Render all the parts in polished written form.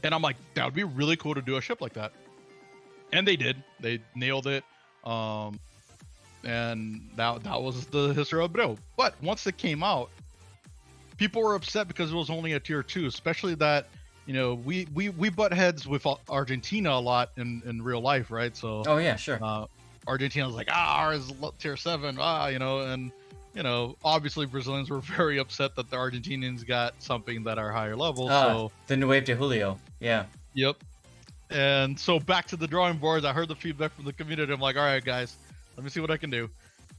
And I'm like, that would be really cool to do a ship like that. And they did. They nailed it. And that was the history of Abreu. But once it came out, people were upset because it was only a tier 2, especially that, you know, we butt heads with Argentina a lot in real life, right? So Oh yeah, sure. Argentina's like, ours is tier 7, you know, and you know, obviously Brazilians were very upset that the Argentinians got something that are higher levels. So The Nueve de Julio. Yeah. yep. And so back to the drawing boards. I heard the feedback from the community. I'm like, all right, guys, let me see what I can do.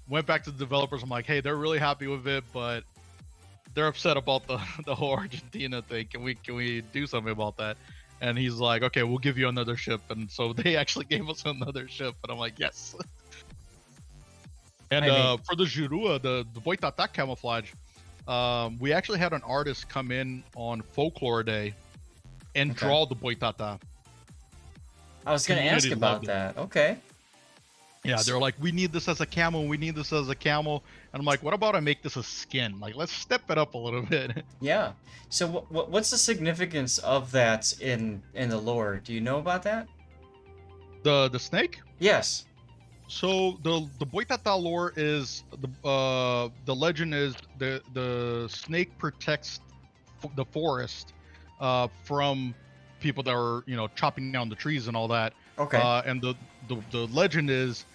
Went back to the developers. I'm like, hey, they're really happy with it, but they're upset about the whole Argentina thing. Can we do something about that? And he's like, okay, we'll give you another ship. And so they actually gave us another ship. And I'm like, yes. And for the Jurua, the Boitata camouflage, we actually had an artist come in on Folklore Day and draw the Boitata. I was going to ask about that. Okay. Yeah, they're like, we need this as a camo. We need this as a camo. And I'm like, what about I make this a skin? Like, let's step it up a little bit. Yeah. So what's the significance of that in the lore? Do you know about that? The snake? Yes. So the Boitata lore is the legend is the snake protects the forest from people that are, you know, chopping down the trees and all that. Okay. And the legend is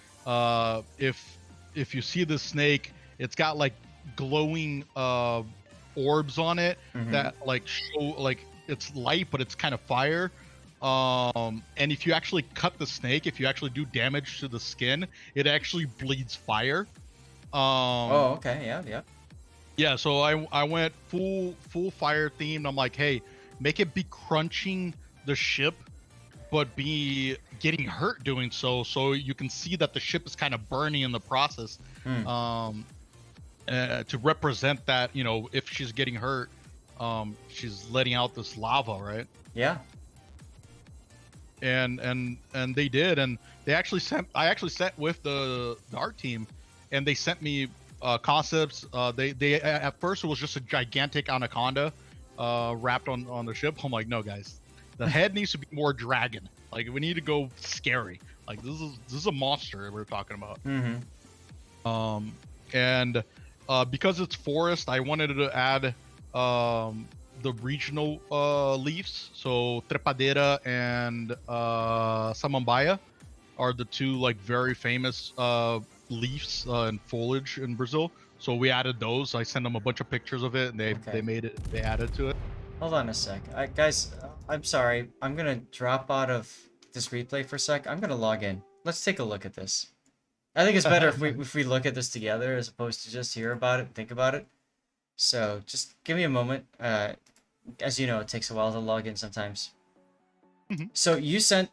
if you see the snake, it's got like glowing orbs on it that like show like it's light, but it's kind of fire. And if you actually cut the snake, if you actually do damage to the skin, it actually bleeds fire. Oh, okay. Yeah. Yeah, so I went full fire themed. I'm like, hey, make it be crunching the ship, but be getting hurt doing so you can see that the ship is kind of burning in the process. To represent that, you know, if she's getting hurt, she's letting out this lava, right? Yeah. And they did, and I actually sent with the art team, and they sent me concepts. They at first it was just a gigantic anaconda wrapped on the ship. I'm like, no guys, the head needs to be more dragon. Like, we need to go scary. Like, this is a monster we're talking about. And because it's forest, I wanted to add the regional leaves. So trepadeira and samambaia are the two like very famous leaves and foliage in Brazil. So we added those. I sent them a bunch of pictures of it, and they made it. They added to it. Hold on a sec. Guys, I'm sorry. I'm gonna drop out of this replay for a sec. I'm gonna log in. Let's take a look at this. I think it's better if we look at this together as opposed to just hear about it and think about it. So just give me a moment. As you know, it takes a while to log in sometimes. So you sent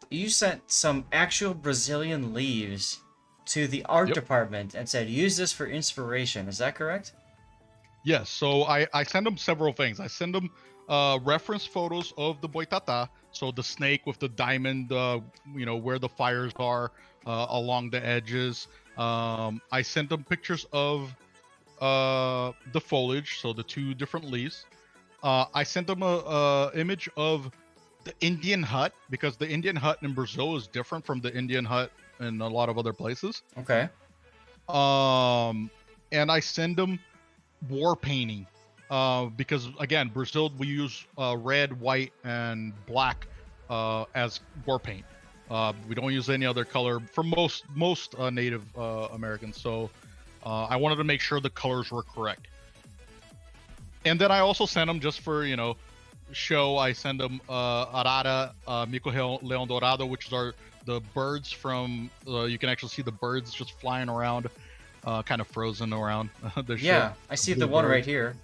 some actual Brazilian leaves to the art department and said, use this for inspiration. Is that correct? Yes. So I send them several things. I send them reference photos of the Boitata. So the snake with the diamond, you know, where the fires are along the edges. I sent them pictures of the foliage, so the two different leaves. I sent them a image of the Indian hut, because the Indian hut in Brazil is different from the Indian hut in a lot of other places. Okay. And I send them war painting, because again, Brazil, we use red, white, and black as war paint. We don't use any other color for most Native Americans. So I wanted to make sure the colors were correct. And then I also send them, just for, you know, show, I send them Arara, Mico Leão Dorado, which are the birds from, you can actually see the birds just flying around, kind of frozen around the ship. Yeah, I see the one right here.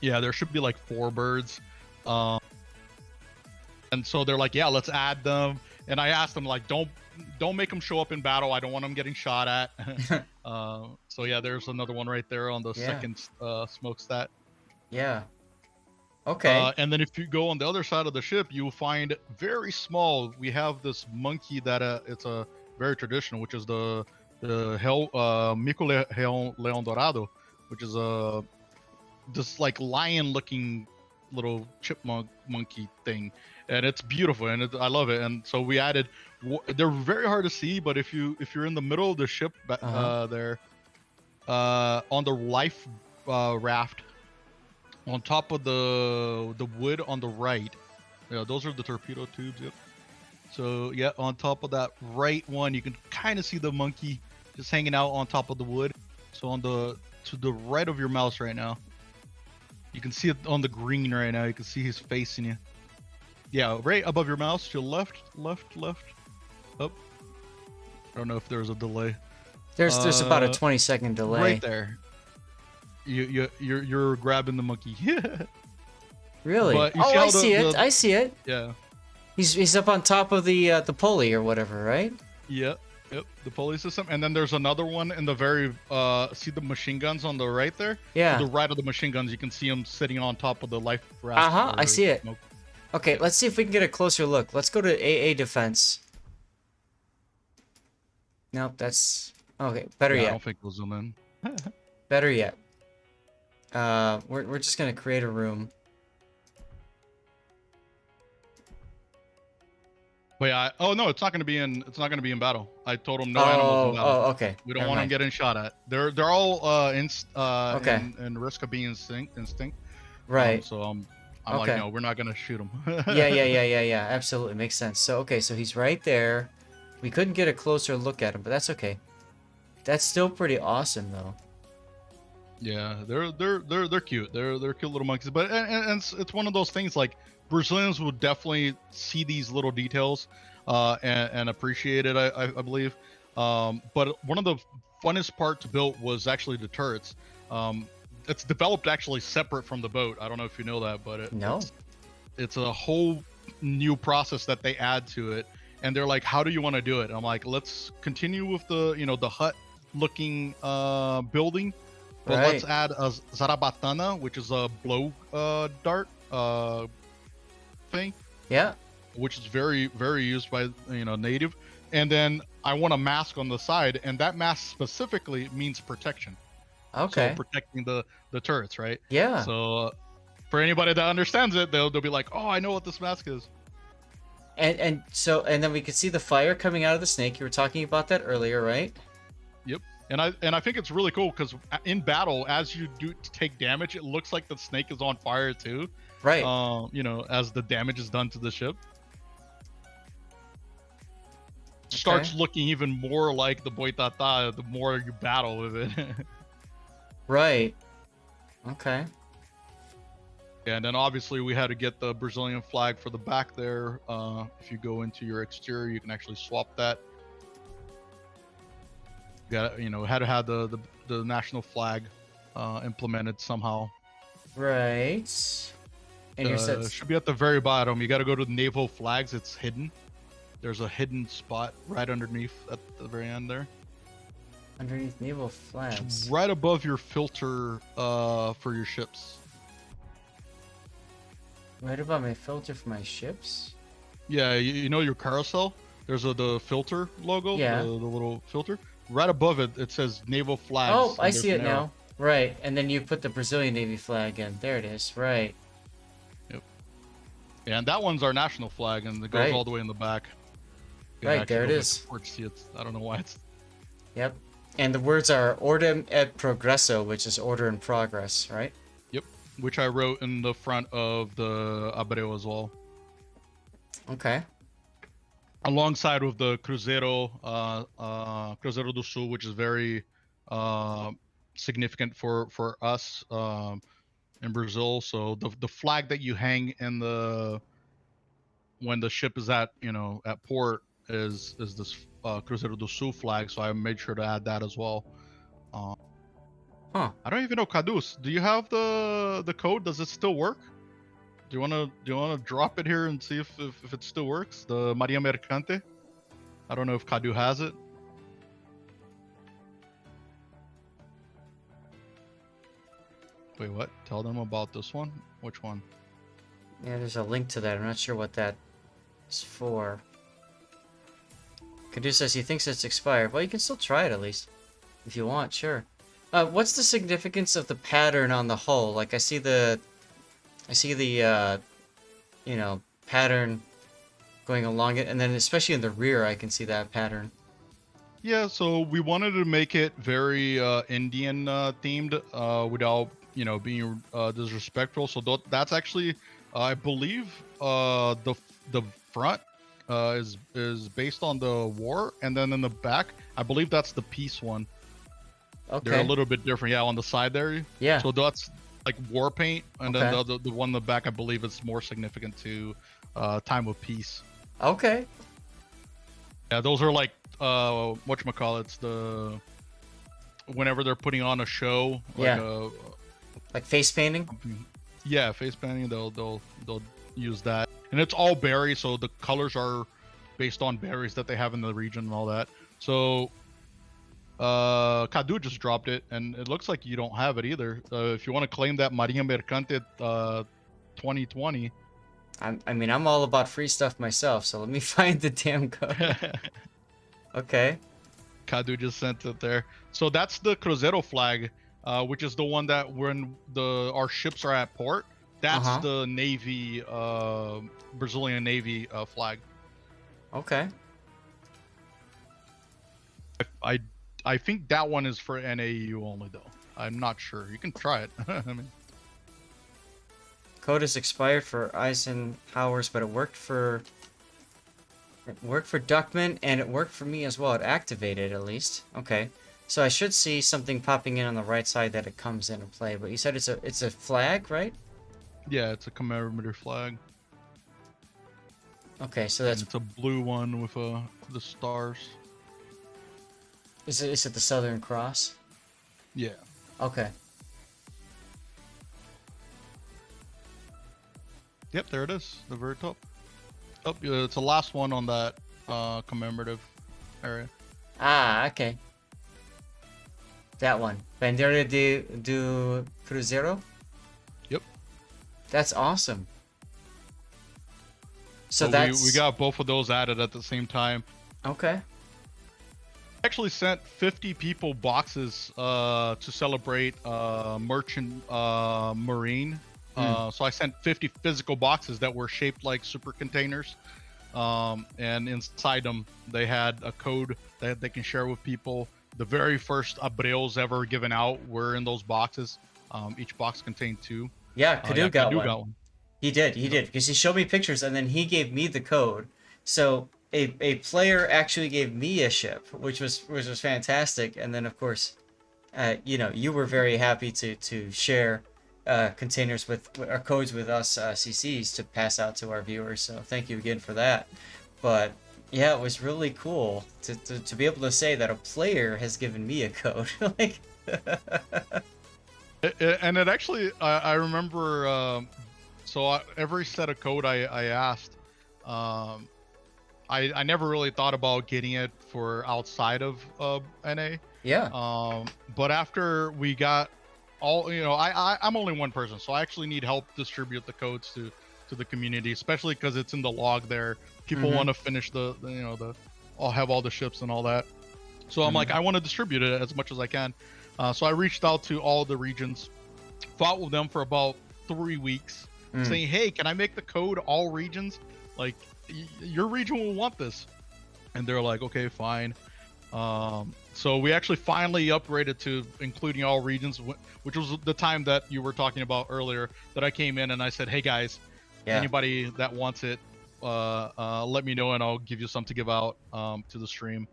Yeah, there should be like 4 birds. And so they're like, yeah, let's add them. And I asked them, like, don't make them show up in battle. I don't want them getting shot at. So yeah, there's another one right there on the second smokestack. Yeah. Okay. And then if you go on the other side of the ship, you will find very small. We have this monkey that it's a very traditional, which is the Mico Leão Dorado, which is this like lion-looking little chipmunk monkey thing. and it's beautiful, and I love it. And so we added. They're very hard to see, but if you're in the middle of the ship, there, on the life raft, on top of the wood on the right, yeah, those are the torpedo tubes. Yep. So yeah, on top of that right one, you can kind of see the monkey just hanging out on top of the wood. So to the right of your mouse right now, you can see it on the green right now. You can see his face in you. Yeah, right above your mouse, to left. Up. I don't know if there's a delay. There's about a 20-second delay. Right there. You're grabbing the monkey. Really? But you Oh, see how I see it. Yeah. He's up on top of the pulley or whatever, right? Yep. The pulley system, and then there's another one in the very see the machine guns on the right there. Yeah. To the right of the machine guns, you can see them sitting on top of the life raft. I see it. Smoke. Okay, Yeah. let's see if we can get a closer look. Let's go to AA defense. Nope, that's okay. Better Yeah, I yet. don't think we'll zoom in. Better yet. We're just gonna create a room. But yeah, oh no, it's not gonna be in battle. I told him no animals in battle. Oh, okay. We don't Never want them mind. getting shot at. They're all Okay. in risk of being instinct. Right. So I'm like, Okay. no, we're not gonna shoot them. Yeah. Absolutely makes sense. So okay, so he's right there. We couldn't get a closer look at him, but that's okay. That's still pretty awesome though. Yeah, they're cute. They're cute little monkeys. But and it's one of those things like Brazilians will definitely see these little details and appreciate it. I believe. But one of the funnest part to build was actually the turrets. It's developed actually separate from the boat. I don't know if you know that, but No. it's a whole new process that they add to it. And they're like, how do you want to do it? And I'm like, let's continue with the hut looking building. But Right. let's add a Zarabatana, which is a blow dart thing, Yeah. which is very, very used by native. And then I want a mask on the side, and that mask specifically means protection. Okay. So protecting the turrets, right? Yeah. So for anybody that understands it, they'll be like, oh, I know what this mask is. And then we could see the fire coming out of the snake. You were talking about that earlier, right? Yep. And I think it's really cool because in battle, as you do take damage, it looks like the snake is on fire too. Right. As the damage is done to the ship. Starts looking even more like the Boitata the more you battle with it. Right. Okay. And then obviously we had to get the Brazilian flag for the back there. If you go into your exterior, you can actually swap that. Had to have the national flag implemented somehow. Right. And you said should be at the very bottom. You got to go to the naval flags. It's hidden. There's a hidden spot right underneath at the very end there. underneath naval flags. Right above your filter for your ships. Right above my filter for my ships? Yeah, you know your carousel? There's the filter logo, Yeah. the little filter. Right above it, it says naval flags. Oh, and I there's see it an arrow. now. Right, and then you put the Brazilian Navy flag in. There it is. Right. Yeah, and that one's our national flag, and it goes Right. all the way in the back. You can Right, actually there it go back is. and forth to see it. I don't know why it's. Yep. And the words are Ordem et Progresso, which is order in progress, right? Yep, which I wrote in the front of the Abreu as well. Okay. Alongside with the Cruzeiro, Cruzeiro do Sul, which is very significant for us in Brazil. So the flag that you hang in when the ship is at port is this Cruzeiro do Sul flag. So I made sure to add that as well. Huh. I don't even know, Cadus. Do you have the code? Does it still work? Do you wanna drop it here and see if it still works? The Maria Mercante. I don't know if Cadu has it. Wait, what? Tell them about this one. Which one? Yeah, there's a link to that. I'm not sure what that is for. Kadu says he thinks it's expired. Well, you can still try it at least. If you want, sure. What's the significance of the pattern on the hull? Like, I see the pattern going along it, and then especially in the rear, I can see that pattern. Yeah, so we wanted to make it very Indian themed without being disrespectful. So that's actually, I believe, the front is based on the war, and then in the back, I believe that's the peace one. They're a Okay. little bit different, yeah, on the side there. Yeah. So that's like war paint, and then Okay. the one in the back, I believe, is more significant to time of peace. Okay. Yeah, those are like whatchamacallits, the whenever they're putting on a show, like Yeah. a Like face painting. yeah, face painting, they'll use that. And it's all berry, so the colors are based on berries that they have in the region and all that. So Kadu just dropped it, and it looks like you don't have it either. If you want to claim that Maria Mercante 2020. I mean, I'm all about free stuff myself, so let me find the damn code. Okay. Kadu just sent it there. So that's the Cruzeiro flag, which is the one that when our ships are at port, that's Uh-huh. the Navy, Brazilian Navy flag. Okay. I I think that one is for NAU only though. I'm not sure. You can try it. I mean, Code is expired for Eisenhower's, but it worked for Duckman, and it worked for me as well. It activated at least. Okay. So I should see something popping in on the right side that it comes into play. But you said it's a flag, right? yeah, it's a commemorative flag, Okay, so and that's it's a blue one with the stars. is it the Southern Cross? Yeah. Okay. Yep, there it is. The very top. Oh, yeah, it's the last one on that commemorative area. Ah, okay. That one. Bandeira do Cruzeiro? Yep. That's awesome. So So we that's got both of those added at the same time. okay. Actually sent 50 people boxes to celebrate Merchant Marine. So I sent 50 physical boxes that were shaped like super containers. And inside them, they had a code that they can share with people. The very first Abreus ever given out were in those boxes. Each box contained two. Yeah, Yeah, Kadu got Kadu one. got one. He did, Yep. because he showed me pictures and then he gave me the code. So a player actually gave me a ship, which was fantastic. And then of course, you were very happy to share containers with our codes with us CCs to pass out to our viewers. So thank you again for that. But yeah, it was really cool to be able to say that a player has given me a code. Like, And it actually, I remember. So every set of code I asked, um, I never really thought about getting it for outside of NA. yeah, But after we got all, I'm only one person, so I actually need help distribute the codes to the community, especially because it's in the log there. People mm-hmm, want to finish the I'll have all the ships and all that. So I'm like, mm-hmm, I want to distribute it as much as I can. So I reached out to all the regions, fought with them for about 3 weeks, mm. saying, "Hey, can I make the code all regions? Like, your region will want this." And they're like, "Okay, fine." So we actually finally upgraded to including all regions, which was the time that you were talking about earlier. That I came in and I said, "Hey guys, Yeah. anybody that wants it, let me know, and I'll give you some to give out to the stream."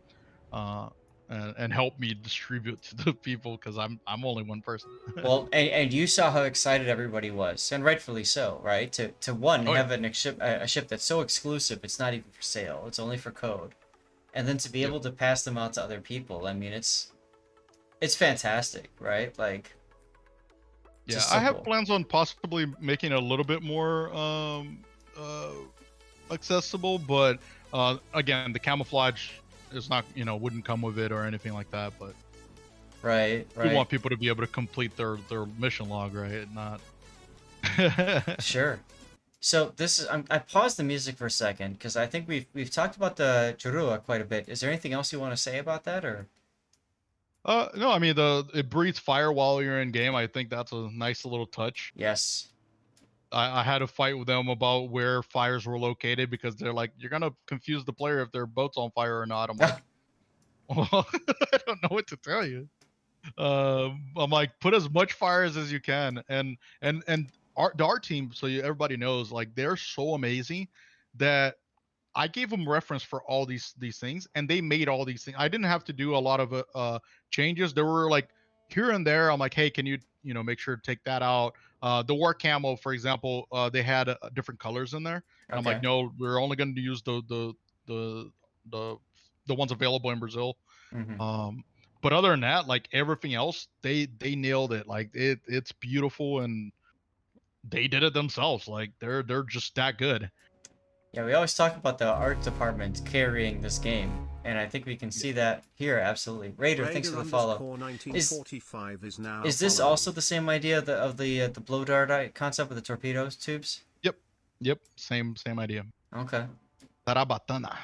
And help me distribute to the people because I'm only one person. Well, and you saw how excited everybody was, and rightfully so, right? To one Oh yeah, have a ship that's so exclusive, it's not even for sale, it's only for code, and then to be yep. able to pass them out to other people. I mean, it's fantastic, right? Like, Yeah, just I so have cool. plans on possibly making it a little bit more uh, accessible, but again, the camouflage is not, wouldn't come with it or anything like that. But Right, we right. want people to be able to complete their mission log, right? Not. Sure. So this is I paused the music for a second because I think we've talked about the Jurua quite a bit. Is there anything else you want to say about that, or? No, I mean it breathes fire while you're in game. I think that's a nice little touch. Yes. I had to fight with them about where fires were located because they're like, you're gonna confuse the player if their boat's on fire or not. I'm like, well, I don't know what to tell you. I'm like, put as much fires as you can, and our team, so everybody knows, like they're so amazing that I gave them reference for all these things, and they made all these things. I didn't have to do a lot of changes. There were like here and there. I'm like, hey, can you know make sure to take that out? The war camo, for example, they had different colors in there, and I'm like, Okay. no, we're only going to use the the the ones available in Brazil. Mm-hmm. Um, but other than that, like everything else, they nailed it. Like it's beautiful, and they did it themselves. Like they're just that good. Yeah, we always talk about the art department carrying this game, and I think we can Yeah. see that here. Absolutely. Raider, thanks for Raider the follow. underscore Is 1945 is now is this also following. the same idea of the blow dart concept with the torpedoes tubes? Yep. Yep. Same idea. Okay. Tarabatana.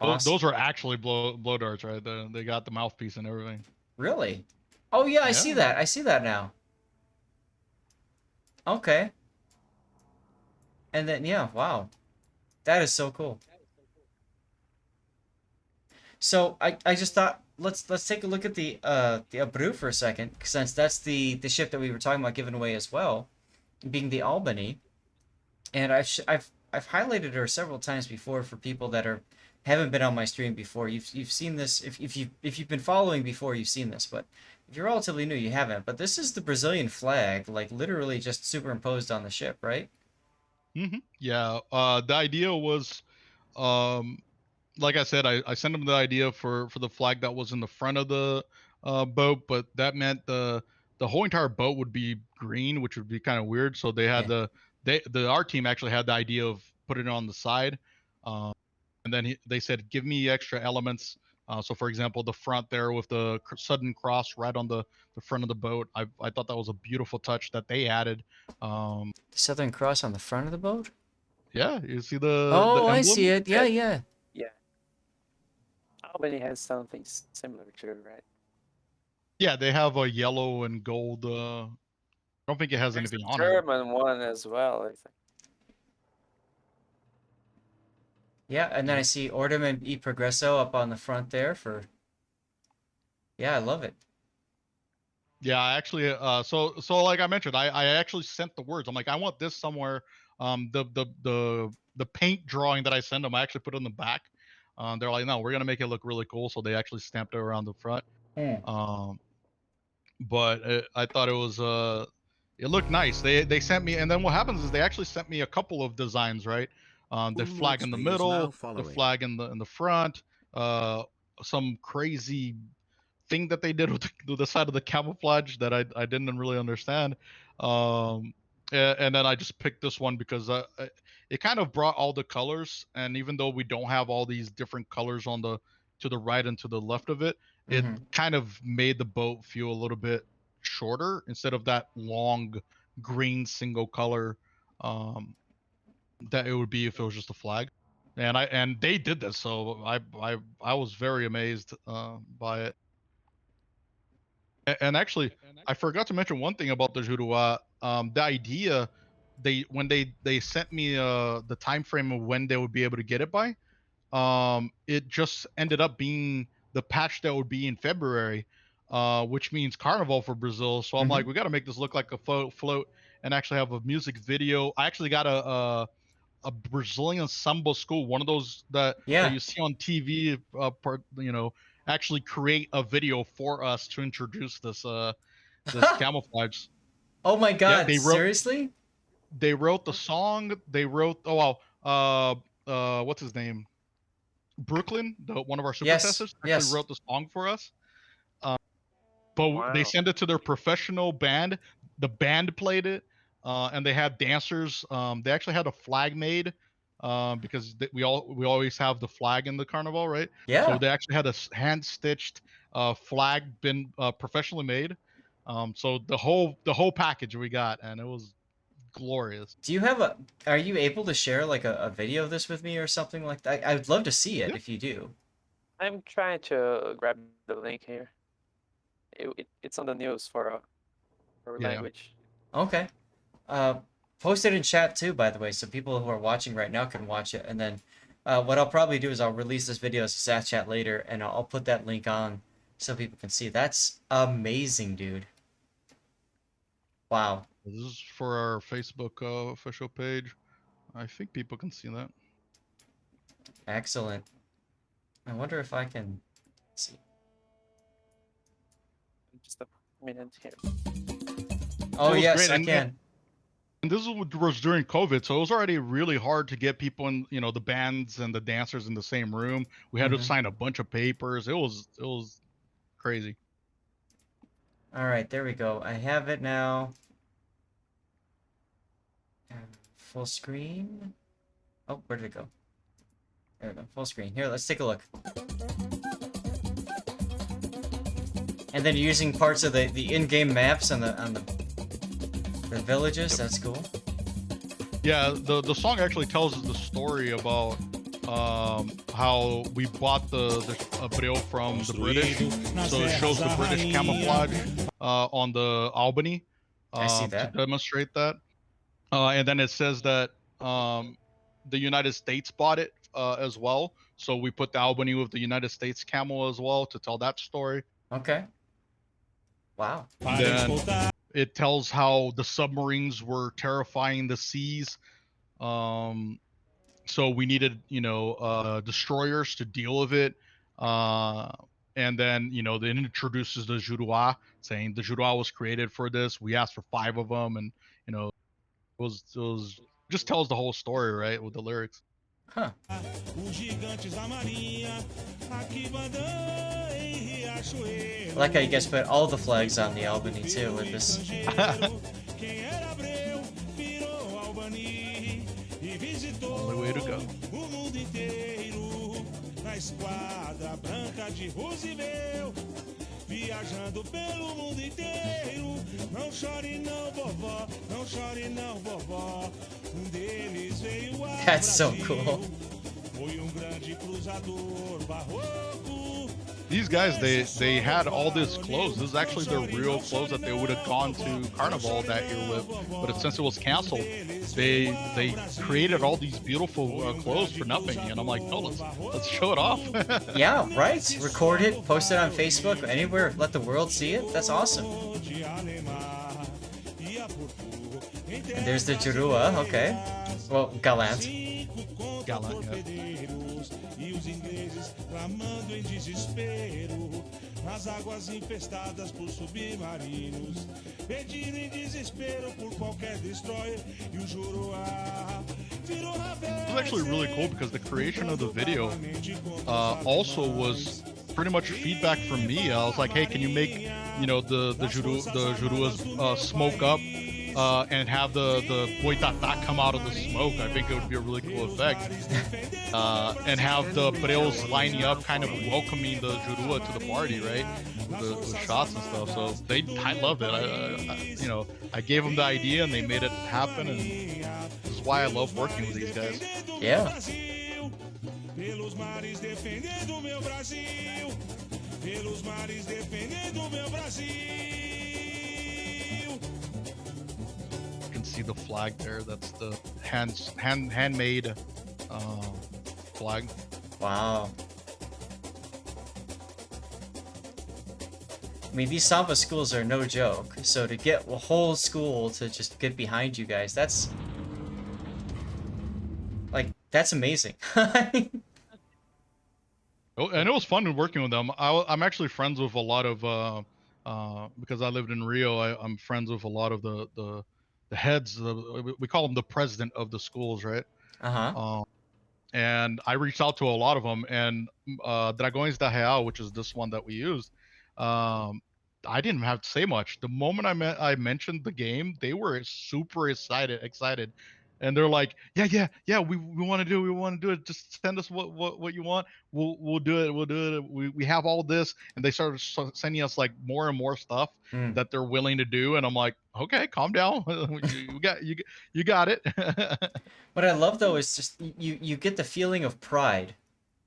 Awesome. Those are actually blow darts, right? They got the mouthpiece and everything. Really? Oh yeah, I see Yeah. that. I see that now. Okay. And then yeah, wow. That is so cool. So I just thought let's take a look at the Abreu for a second, since that's the ship that we were talking about giving away as well, being the Albany. And I've highlighted her several times before for people that are haven't been on my stream before. You've seen this if you've been following before, you've seen this, but if you're relatively new, you haven't. But this is the Brazilian flag, like literally just superimposed on the ship, right? Yeah. The idea was, um, like I said, I sent them the idea for the flag that was in the front of the boat, but that meant the whole entire boat would be green, which would be kind of weird. So they had Yeah. the our team actually had the idea of putting it on the side. Um, and then they said, give me extra elements. So, for example, the front there with the sudden cross right on the front of the boat, I thought that was a beautiful touch that they added. Um, The Southern Cross on the front of the boat? yeah, you see the Oh, I see emblem. it. Yeah, yeah. Yeah, Albany has something similar too, right? Yeah, they have a yellow and gold. I don't think it has There's anything a on it. German one as well, I think. Yeah, and then I Yeah, see Ornament e Progresso up on the front there for yeah, I love it. yeah. I actually, so like I mentioned, I actually sent the words. I'm like, I want this somewhere. The paint drawing that I send them, I actually put it in the back. They're like, no, we're gonna make it look really cool. So they actually stamped it around the front. Hmm. Um, but I thought it looked nice. They sent me, and then what happens is they actually sent me a couple of designs, right? The flag in the Umluxby is now middle, the following. flag in the front, some crazy thing that they did with the side of the camouflage that I didn't really understand. Um, and then I just picked this one because it kind of brought all the colors, and even though we don't have all these different colors on the to the right and to the left of it, it Mm-hmm. kind of made the boat feel a little bit shorter instead of that long green single color um, that it would be if it was just a flag. And they did this, so I was very amazed by it. And actually, I forgot to mention one thing about the Jurua. The idea when they sent me the time frame of when they would be able to get it by, it just ended up being the patch that would be in February, which means Carnival for Brazil. So I'm Mm-hmm. like, we got to make this look like a float and actually have a music video. I actually got a Brazilian samba school, one of those that Yeah. you see on TV, actually create a video for us to introduce this camouflage. Oh my Yeah, God, seriously? they wrote the song. They wrote what's his name? Brooklyn, one of our super Yes. testers, actually Yes. wrote the song for us. Uh, but they Wow. sent it to their professional band. The band played it, and they had dancers. They actually had a flag made because we always have the flag in the carnival, right? So Yeah. they actually had a hand stitched flag been professionally made. So the whole package we got, and it was glorious. Do you have a are you able to share like a video of this with me or something like that? I would love to see it Yeah, if you do. I'm trying to grab the link here. It's on the news for yeah, yeah. language. Okay. Uh, post it in chat too, by the way, so people who are watching right now can watch it. And then what I'll probably do is I'll release this video as a sat chat later, and I'll put that link on so people can see. That's amazing, dude. Wow. This is for our Facebook official page. I think people can see that. Excellent. I wonder if I can see. Just a minute here. Oh, was yes, great, I and- can. And this was during COVID, so it was already really hard to get people in, the bands and the dancers in the same room. We had to Mhm. sign a bunch of papers. It was crazy. All right, there we go. I have it now. Full screen. Oh, where did it go? There we go. Full screen. Here, let's take a look. And then you're using parts of the in-game maps on the villages. That's cool. Yeah, the song actually tells us the story about how we bought the Abreu from the British. So it shows the British camouflage on the Albany I see that. to demonstrate that. And then it says that the United States bought it as well. So we put the Albany with the United States camo as well to tell that story. Okay. Wow. Then it tells how the submarines were terrifying the seas. So we needed, destroyers to deal with it. And then, then introduces the Jurua, saying the Jurua was created for this. We asked for 5 of them, and it was just tells the whole story, right, with the lyrics. Huh. I like how you guys put all the flags on the Albany too with this. Only way to go. Viajando pelo mundo inteiro. Não chore não, vovó. Não chore não, vovó. Deles veio ao That's so Brasil. cool. Foi grande cruzador barroco. These guys, they had all this clothes. This is actually their real clothes that they would have gone to Carnival that year with. But since it was canceled, they created all these beautiful clothes for nothing. And I'm like, no, let's show it off. Yeah, right. Record it, post it on Facebook, anywhere, let the world see it. That's awesome. And there's the Jurua, okay. Well, Gallant. Gallant, yeah. E os ingleses clamando em desespero nas águas infestadas por submarinos, pedindo em desespero por qualquer destroyer. E o Jurua virou It was actually really cool because the creation of the video also was pretty much feedback from me. I was like, hey, can you make the Juruas smoke up and have the boitata come out of the smoke? I think it would be a really cool effect. And have the Breus lining up, kind of welcoming the Jurua to the party, right? With the shots and stuff. So I loved it. I gave them the idea and they made it happen, and this is why I love working with these guys. Yeah. Pelos mares defendendo meu Brasil. Pelos mares defendendo meu Brasil. You can see the flag there. That's the handmade flag. Wow. I mean, these Samba schools are no joke. So to get a whole school to just get behind you guys, that's amazing. Oh, and it was fun working with them. I'm actually friends with a lot of because I lived in Rio. I'm friends with a lot of the heads. We call them the president of the schools, right? Uh-huh. And I reached out to a lot of them. And Dragões da Real, which is this one that we used, I didn't have to say much. The moment I mentioned the game, they were super excited. And they're like, yeah, we want to do it. Just send us what you want. We'll do it. We have all this, and they started sending us like more and more stuff that they're willing to do. And I'm like, okay, calm down. you got it. What I love though is just you get the feeling of pride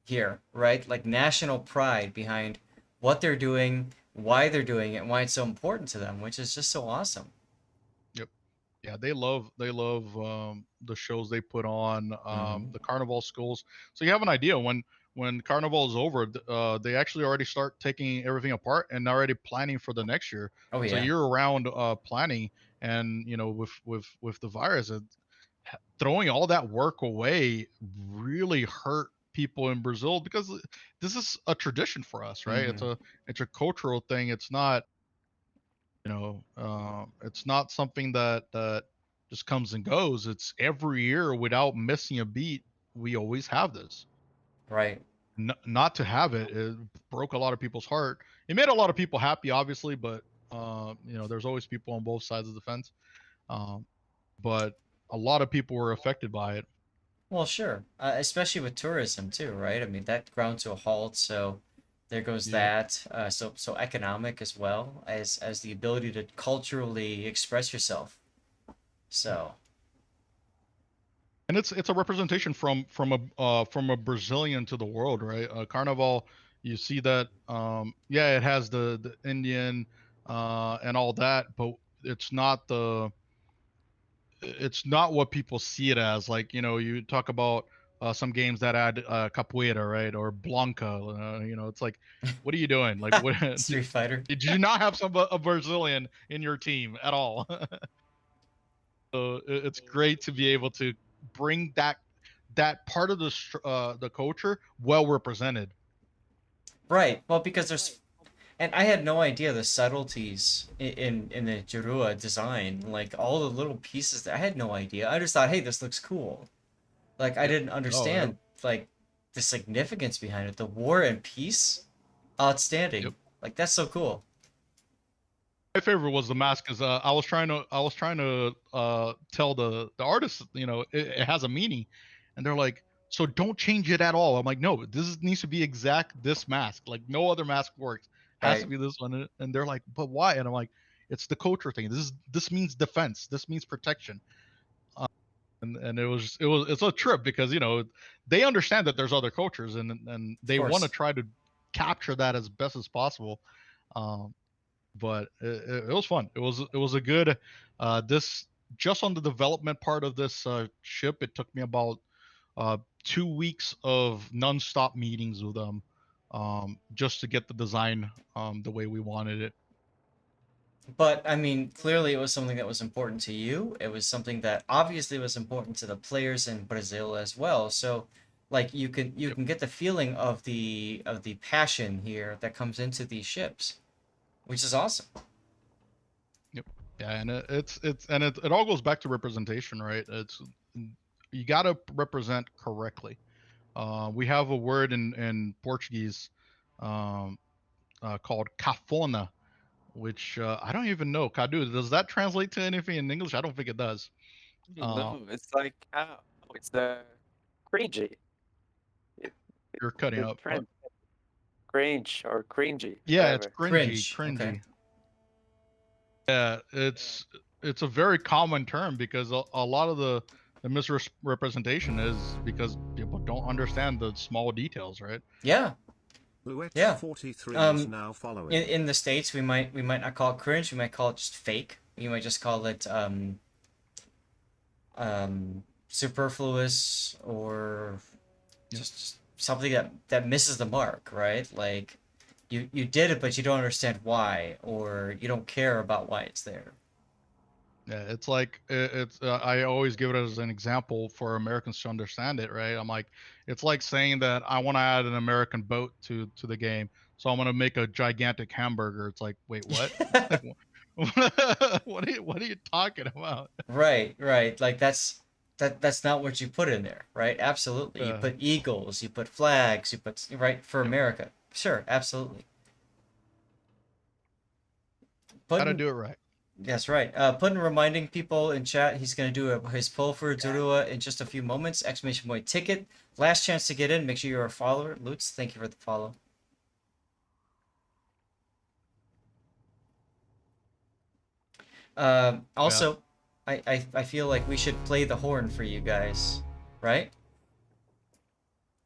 here, right? Like national pride behind what they're doing, why they're doing it, and why it's so important to them, which is just so awesome. Yep. Yeah, they love the shows they put on, the carnival schools. So you have an idea when carnival is over, they actually already start taking everything apart and already planning for the next year. Oh It's a yeah. year round planning, and with the virus, throwing all that work away really hurt people in Brazil, because this is a tradition for us, right? Hmm. It's a cultural thing. It's not, it's not something that just comes and goes. It's every year without missing a beat. We always have this. Right. Not to have it broke a lot of people's heart. It made a lot of people happy, obviously, but there's always people on both sides of the fence. Um, but a lot of people were affected by it. Well, sure. Especially with tourism too, right? I mean, that ground to a halt, so there goes Yep. that. So economic as well as the ability to culturally express yourself. So, And it's a representation from a Brazilian to the world, right? Carnival, you see that, yeah, it has the Indian and all that, but it's not the it's not what people see it as. Like, you talk about some games that add capoeira, right, or blanca. It's like, what are you doing? Like, what Street Fighter. did you not have a Brazilian in your team at all? So it's great to be able to bring that part of the culture well represented. Right. Well, because there's and I had no idea the subtleties in the Jurua design, like all the little pieces that I had no idea. I just thought, hey, this looks cool. Like I Yep. didn't Oh, yep. understand like the significance behind it. The war and peace, outstanding. Yep. Like that's so cool. My favorite was the mask, because I was trying to tell the artist, it has a meaning, and they're like, so don't change it at all. I'm like, no, needs to be exact this mask. Like, no other mask works. Has to Right. be this one. And they're like, but why? And I'm like, it's the culture thing. This means defense. This means protection. And it's a trip, because they understand that there's other cultures, and Of they want to course. try to capture that as best as possible. Um, but it was fun. It was a good this just on the development part of this ship. It took me about 2 weeks of nonstop meetings with them, just to get the design the way we wanted it. But I mean, clearly it was something that was important to you. It was something that obviously was important to the players in Brazil as well. So, like you Yep. can get the feeling of the passion here that comes into these ships, which is awesome. Yep. Yeah, and it all goes back to representation, right? You got to represent correctly. We have a word in Portuguese, um, called cafona, which I don't even know. Cadu, does that translate to anything in English? I don't think it does. Uh, No, it's like it's the cringy. It, it you're cutting the up. trend cringe or cringy, Yeah, it's whatever. cringy, Cringe. Okay. cringy. Yeah, it's a very common term, because a lot of the misrepresentation is because people don't understand the small details, right? Yeah. Luet Yeah. 43 is Um, now following. in the States, we might not call it cringe. We might call it just fake. You might just call it superfluous or Yep. just something that misses the mark, right? Like you did it, but you don't understand why, or you don't care about why it's there. Yeah, it's like it's. I always give it as an example for Americans to understand it, right? I'm like, it's like saying that I want to add an American boat to the game, so I'm gonna make a gigantic hamburger. It's like, wait, what? Like, what are you talking about? Right, right. Like that's not what you put in there, right? Absolutely. You Uh, put eagles, you put flags, you put right for yep, America. Sure, absolutely. gotta Putting do it right. That's right. Putting reminding people in chat he's gonna do his pull for Dorua in just a few moments. Exclamation point ticket. Last chance to get in. Make sure you're a follower. Lutz, thank you for the follow. Yeah, Also, I feel like we should play the horn for you guys, right?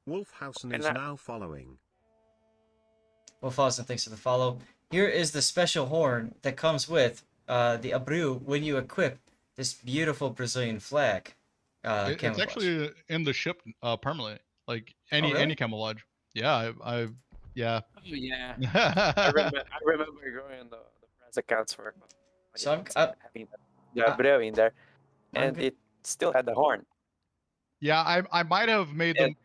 Wolfhausen And is now following. Well, Fawson, thanks for the follow. Here is the special horn that comes with the Abreu when you equip this beautiful Brazilian flag It's camouflage. actually in the ship permanently, like Oh, any really? camouflage. Yeah, yeah. Oh yeah. I remember going on the press accounts for So having the I, Abreu in there, I'm and good. it still had the horn. Yeah, I might have made And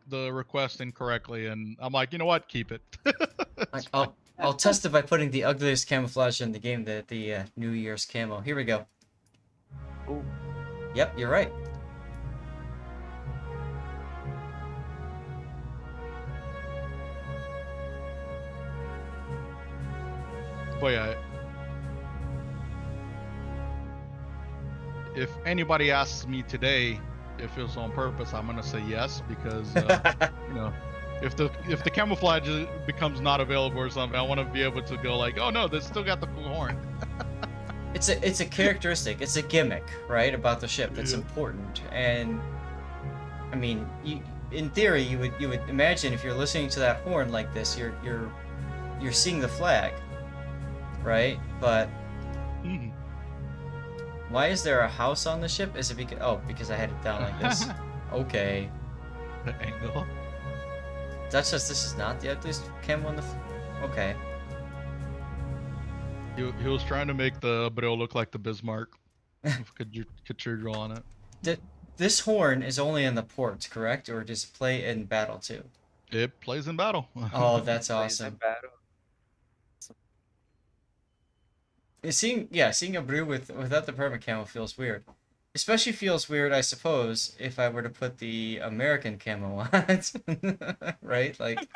the request incorrectly, and I'm like, you know what, keep it. It's Like fine. I'll test it by putting the ugliest camouflage in the game, the New Year's camo. Here we go. ooh, Yep, you're right. But yeah, if anybody asks me today if it was on purpose, I'm gonna say yes because you know, if the camouflage becomes not available or something, I want to be able to go like, oh no, they still got the cool horn. It's a characteristic. It's a gimmick, right, about the ship that's Yeah. important. And I mean, in theory, you would imagine if you're listening to that horn like this, you're seeing the flag, right? But Mhm. why is there a house on the ship? Is it because I had it down like this? Okay. The angle. That's just this is not the ugliest camo on the. Okay. He was trying to make the Abreu look like the Bismarck. Could you draw on it? This horn is only in the ports, correct? Or does it play in battle too? It plays in battle. Oh, that's plays in awesome. battle. Seeing Abreu without the perma camo feels weird. Especially feels weird, I suppose, if I were to put the American camo on it. Right? Like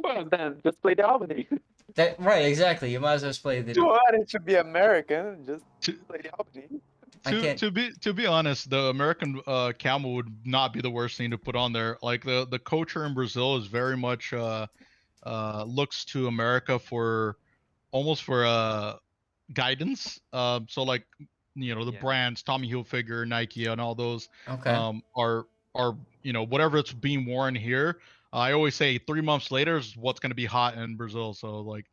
Well, then just play the Albany. that right, exactly. You might as well just play the What? It should be American. Just to, play the Albany. I can't to be honest, the American camo would not be the worst thing to put on there. Like the culture in Brazil is very much looks to America for almost for guidance. So like the Yeah. brands Tommy Hilfiger, Nike, and all those okay. are whatever it's being worn here. I always say 3 months later is what's going to be hot in Brazil. So like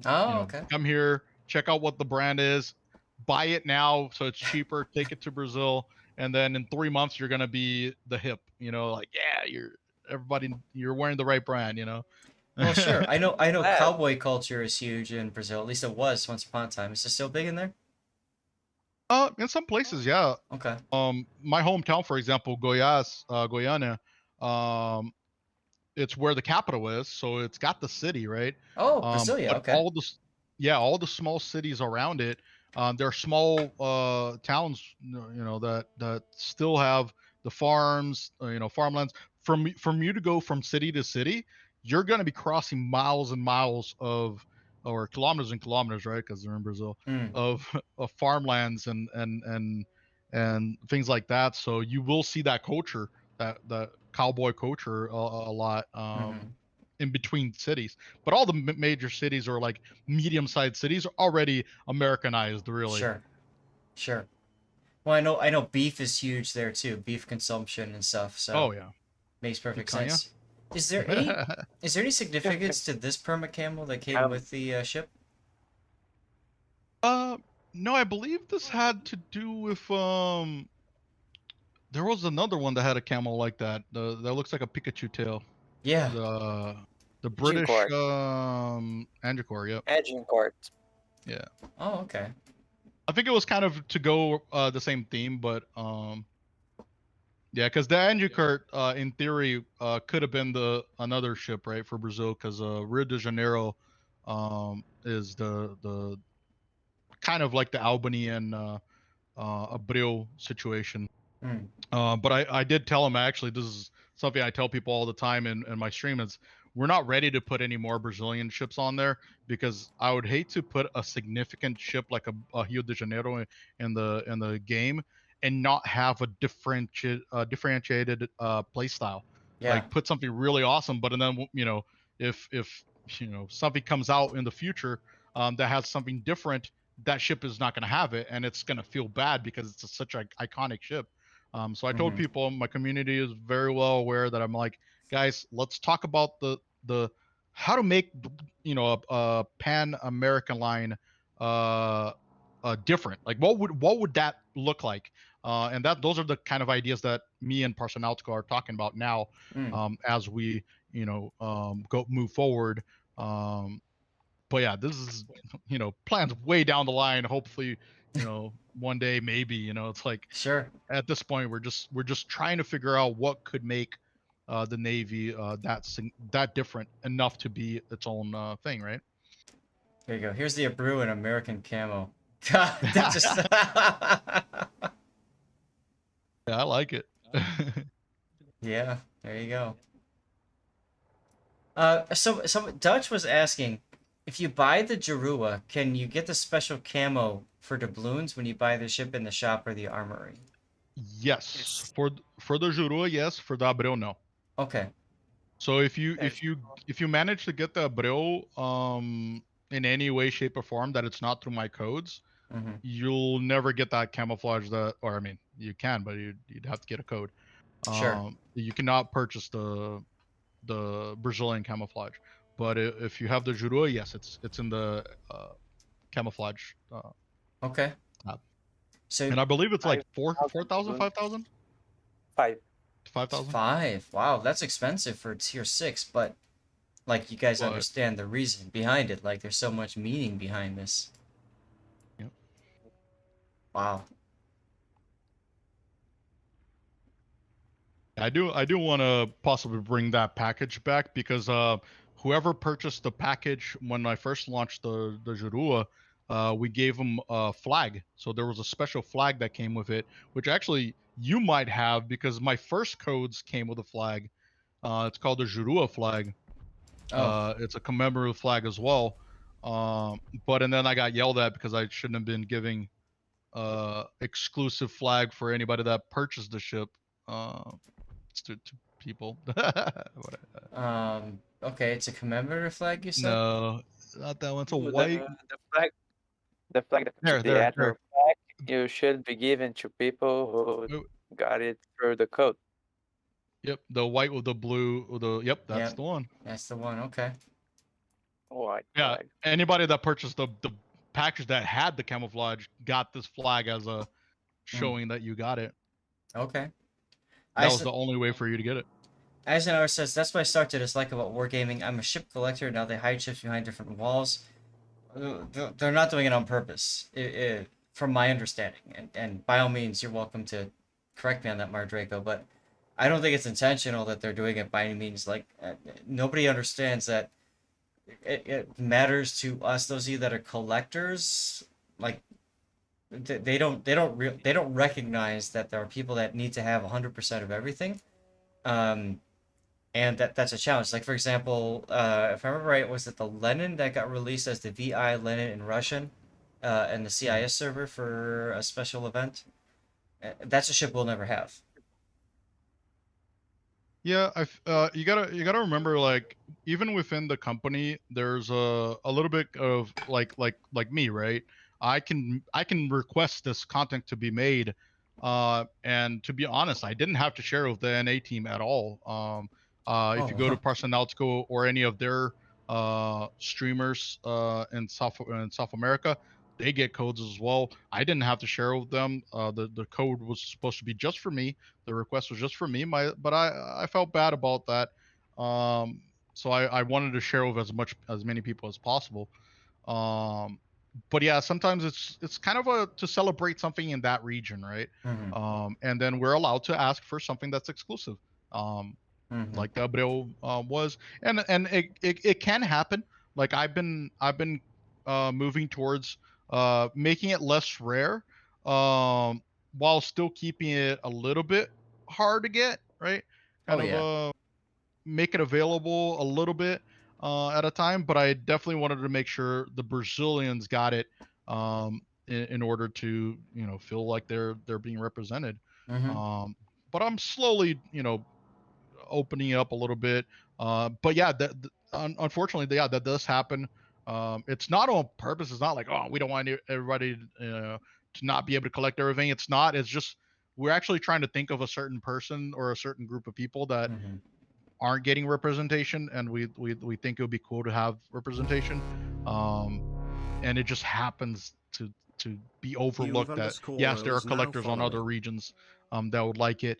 Oh, okay. come here, check out what the brand is, buy it now so it's cheaper, take it to Brazil, and then in 3 months you're gonna be the hip, like yeah, you're wearing the right brand, Well, sure. I know Glad. cowboy culture is huge in Brazil. At least it was once upon a time. Is it still big in there? In some places, yeah. Okay. My hometown, for example, Goiás, Goiânia, um, it's where the capital is, so it's got the city, right? Oh, Brasilia. But Okay. all the small cities around it, there are small towns, that still have the farms, farmlands. From you to go from city to city, you're going to be crossing miles and miles or kilometers and kilometers, right? Because they're in Brazil, Mm, of of farmlands and things like that. So you will see that culture, that cowboy culture a lot mm-hmm. in between cities. But all the major cities or like medium-sized cities are already Americanized, really. Sure. Sure. Well, I know beef is huge there too. Beef consumption and stuff. So Oh yeah, makes perfect picanha. sense. Is there any significance to this perma camo that came Um, with the ship? No, I believe this had to do with there was another one that had a camel like that. That looks like a Pikachu tail. Yeah. The British Agincourt. Androcore, yep. Agincourt. Yeah. Oh, okay. I think it was kind of to go the same theme, but yeah, because the Androcore in theory could have been the another ship, right, for Brazil, because Rio de Janeiro is the kind of like the Albany and Abreu situation. Mm, But I did tell him, actually, this is something I tell people all the time in my stream, is we're not ready to put any more Brazilian ships on there, because I would hate to put a significant ship like a Rio de Janeiro in the game and not have a differentiated play style. yeah. Like put something really awesome, but and then if something comes out in the future that has something different, that ship is not going to have it, and it's going to feel bad because it's such an iconic ship. So I told Mm-hmm. people, my community is very well aware that I'm like, guys, let's talk about the how to make a pan American line different. Like what would that look like? And those are the kind of ideas that me and Parsonautical are talking about now, as we go move forward. But yeah, this is plans way down the line. Hopefully, one day maybe. It's like Sure. at this point we're just trying to figure out what could make the Navy that different enough to be its own thing, right? Here you go. Here's the Abreu and American camo. God, that just. Yeah, I like it. Yeah, there you go. So Dutch was asking, if you buy the Jurua, can you get the special camo for doubloons when you buy the ship in the shop or the armory? Yes, for the Jurua, yes. For the Abreu, no. Okay. So if you Yes. if you manage to get the Abreu in any way, shape, or form that it's not through my codes, Mm-hmm. you'll never get that camouflage or I mean you can, but you'd have to get a code. Sure. You cannot purchase the Brazilian camouflage. But if you have the Jurua, yes, it's in the camouflage Okay. tab. So And I believe it's like 5,000 4,000, balloons. 5,000, 5. 5,000. 5. Wow, that's expensive for tier 6, but like you guys But understand the reason behind it. Like there's so much meaning behind this. Yep. Wow. I do want to possibly bring that package back because whoever purchased the package when I first launched the Jurua, we gave them a flag. So there was a special flag that came with it, which actually you might have because my first codes came with a flag. It's called the Jurua flag. Oh. It's a commemorative flag as well. And then I got yelled at because I shouldn't have been giving exclusive flag for anybody that purchased the ship. To people. Okay, it's a commemorative flag, you said? No, not that one. It's a Ooh, white. the flag that There, the there, actual there. flag you should be given to people Oh, who got it through the code. yep, the white with the blue. Yep, that's Yep, the one. that's the one. Okay. White Yeah, flag. anybody that purchased the package that had the camouflage got this flag as a Mm, showing that you got it. okay. That was the only way for you to get it. Eisenhower says, that's what I started to dislike about wargaming. I'm a ship collector. Now they hide ships behind different walls. They're not doing it on purpose, from my understanding. And by all means, you're welcome to correct me on that, Maredraco, but I don't think it's intentional that they're doing it by any means. Like, nobody understands that it matters to us, those of you that are collectors. Like, they don't recognize that there are people that need to have 100% of everything. And that's a challenge. Like for example, if I remember right, was it the Lenin that got released as the VI Lenin in Russian, and the CIS server for a special event? That's a ship we'll never have. Yeah, you gotta remember, like, even within the company, there's a little bit of like me, right? I can request this content to be made, and to be honest, I didn't have to share with the NA team at all. If you go to Oh, Parsonautical or any of their streamers in South America, they get codes as well. I didn't have to share with them. The code was supposed to be just for me. The request was just for me. But I felt bad about that. So I wanted to share with as many people as possible. Um, but yeah, sometimes it's kind of a to celebrate something in that region, right? mm-hmm, And then we're allowed to ask for something that's exclusive. mm-hmm. Like the Abreu was, and it can happen. Like I've been moving towards making it less rare, while still keeping it a little bit hard to get, right? Oh Kind of yeah. make it available a little bit at a time, but I definitely wanted to make sure the Brazilians got it in order to feel like they're being represented. Mm-hmm. Um, but I'm slowly opening it up a little bit. But yeah, unfortunately, yeah, that does happen. It's not on purpose. It's not like, oh, we don't want everybody to not be able to collect everything. It's not. It's just we're actually trying to think of a certain person or a certain group of people that Mm-hmm. aren't getting representation, and we think it would be cool to have representation. And it just happens to be overlooked. That yes, there are _Rose now collectors on other following. regions that would like it,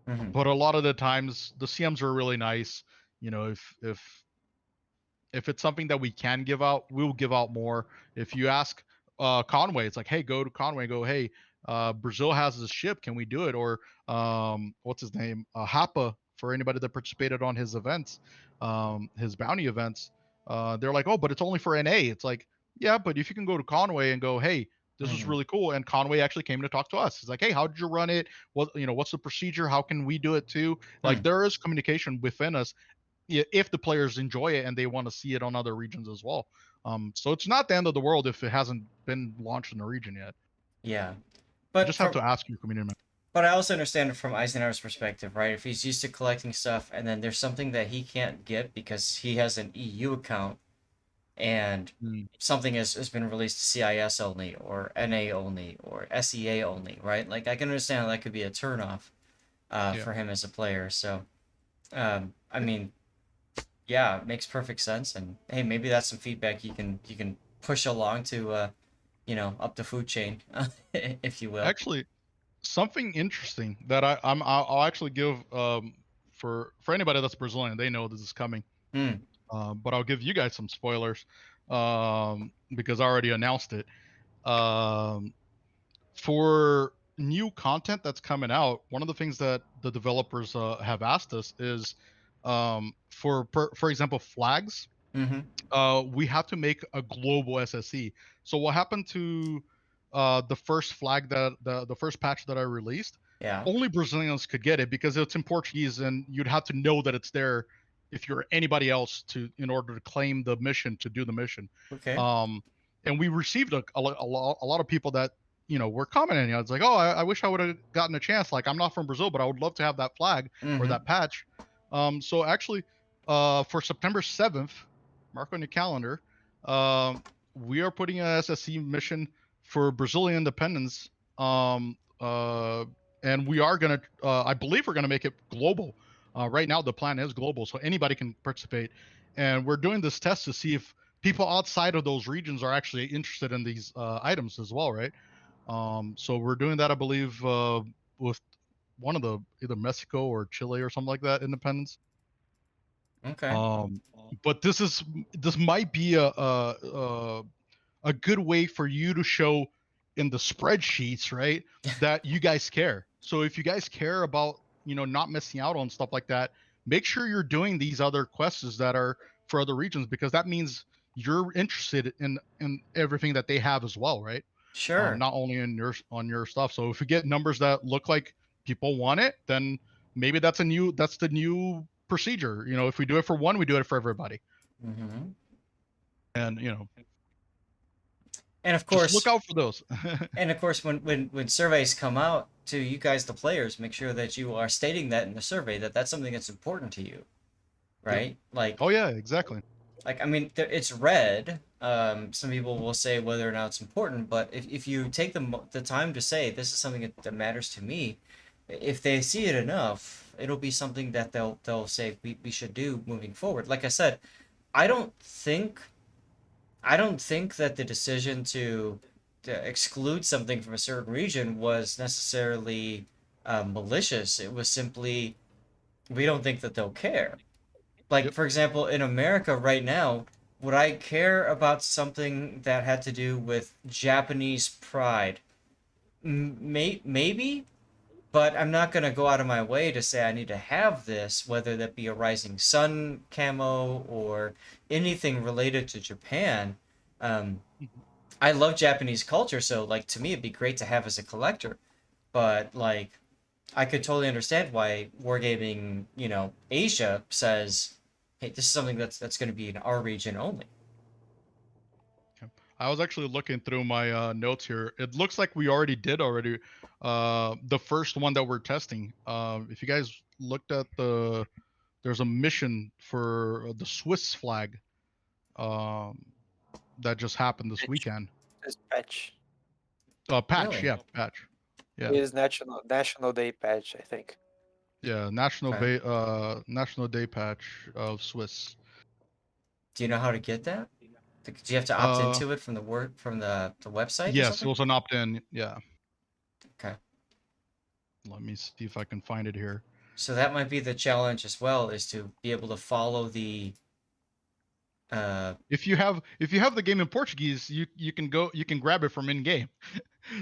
Mhm. but a lot of the times the CMs are really nice. You know, if it's something that we can give out, we'll give out more. If you ask Conway, it's like, hey, go to Conway, go, hey, Brazil has this ship, can we do it? Or what's his name? Hapa, for anybody that participated on his events, his bounty events, they're like, oh, but it's only for NA. It's like, yeah, but if you can go to Conway and go, hey, this was Mhm. really cool, and Conway actually came to talk to us. He's like, hey, how did you run it? What, what's the procedure? How can we do it too? Like, Hmm. there is communication within us if the players enjoy it and they want to see it on other regions as well. So it's not the end of the world if it hasn't been launched in the region yet. Yeah. You But just have from to ask your community member. But I also understand it from Eisenhower's perspective, right? If he's used to collecting stuff and then there's something that he can't get because he has an EU account and Mm, something has been released to CIS only or NA only or SEA only, right? Like I can understand how that could be a turnoff yeah. for him as a player. So, I mean, yeah, it makes perfect sense. And hey, maybe that's some feedback you can push along to up the food chain, if you will. Actually, something interesting that I'll actually give for anybody that's Brazilian, they know this is coming. Hmm. But I'll give you guys some spoilers because I already announced it. Um, for new content that's coming out, one of the things that the developers have asked us is for example, flags. Mm-hmm. We have to make a global SSE. So what happened to the first flag that the first patch that I released? Yeah. Only Brazilians could get it because it's in Portuguese, and you'd have to know that it's there if you're anybody else to in order to claim the mission to do the mission. Okay. Um, and we received a lot of people that were commenting. It's like, oh, I wish I would have gotten a chance. Like, I'm not from Brazil, but I would love to have that flag or Mm-hmm. that patch. So actually, for September 7th, mark on your calendar. We are putting an SSC mission for Brazilian independence. And we are gonna, I believe, we're gonna make it global. Right now, the plan is global, so anybody can participate. And we're doing this test to see if people outside of those regions are actually interested in these items as well, right? So we're doing that, I believe, with one of the either Mexico or Chile or something like that independence. Okay. Um, but this might be a good way for you to show in the spreadsheets, right, that you guys care. So if you guys care about not missing out on stuff like that, make sure you're doing these other quests that are for other regions because that means you're interested in everything that they have as well, right? Sure. Not only in your stuff. So if you get numbers that look like people want it, then maybe that's the new procedure. If we do it for one, we do it for everybody. Mm-hmm. And And of just look course, out for those. when surveys come out to you guys, the players, make sure that you are stating that in the survey that that's something that's important to you, Yep. right? Like, Oh yeah, exactly. I mean, it's red. Some people will say whether or not it's important, but if you take the time to say this is something that matters to me, if they see it enough, it'll be something that they'll say we should do moving forward. Like I said, I don't think I don't think that the decision to exclude something from a certain region was necessarily malicious. It was simply we don't think that they'll care. Like Yep. for example, in America right now, would I care about something that had to do with Japanese pride? Maybe, but I'm not gonna go out of my way to say I need to have this, whether that be a Rising Sun camo or anything related to Japan. Um, Mhm. I love Japanese culture, so like to me it'd be great to have as a collector. But like I could totally understand why Wargaming, Asia says, "Hey, this is something that's going to be in our region only." Okay. I was actually looking through my notes here. It looks like we already did the first one that we're testing. If you guys looked at there's a mission for the Swiss flag um, that just happened this Patch. weekend. This patch Patch, Really? yeah, patch, yeah, is National Day patch, I think. yeah. Okay. National Day patch of Swiss. Do you know how to get that? Do you have to opt Uh, into it from the website or yes, it something? was an opt-in. Yeah. Okay. Let me see if I can find it here. So that might be the challenge as well, is to be able to follow the If you have the game in Portuguese, you can grab it from in game.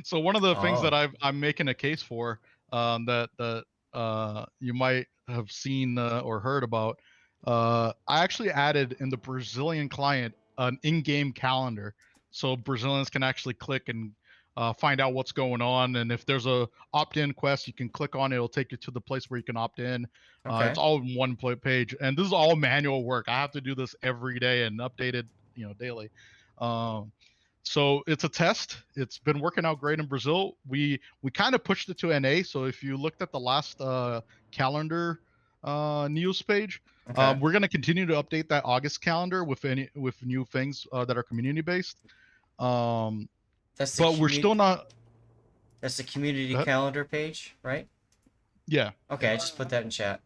So one of the things that oh, I'm making a case for, that you might have seen or heard about, I actually added in the Brazilian client an in-game calendar, so Brazilians can actually click and find out what's going on. And if there's a opt-in quest, you can click on it. It'll take you to the place where you can opt in. It's okay. all in one page, and this is all manual work. I have to do this every day and update it, daily. Um, so it's a test. It's been working out great in Brazil. We kind of pushed it to NA. So if you looked at the last calendar news page, Okay. we're going to continue to update that August calendar with new things that are community based. Um, That's the but we're still not. that's the community Go ahead. calendar page, right? Yeah. Okay, I just put that in chat.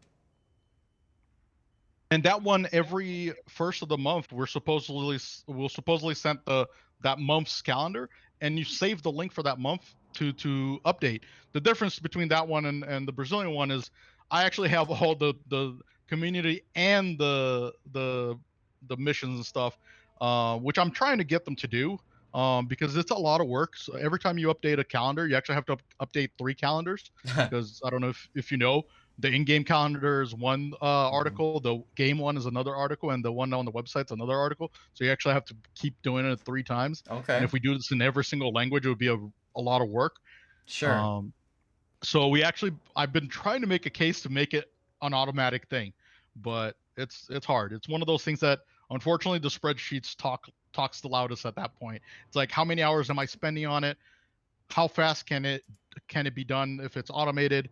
And that one, every first of the month, we'll supposedly send that month's calendar, and you save the link for that month to update. The difference between that one and the Brazilian one is I actually have all the community and the missions and stuff, which I'm trying to get them to do, because it's a lot of work. So every time you update a calendar, you actually have to update 3 calendars, because I don't know if you know, the in-game calendar is one article, the game one is another article, and the one on the website's another article. So you actually have to keep doing it 3 times. And Okay. if we do this in every single language, it would be a lot of work. Sure. Um, so I've been trying to make a case to make it an automatic thing, but it's hard. It's one of those things that unfortunately the spreadsheets talks the loudest at that point. It's like, how many hours am I spending on it? How fast can it be done if it's automated?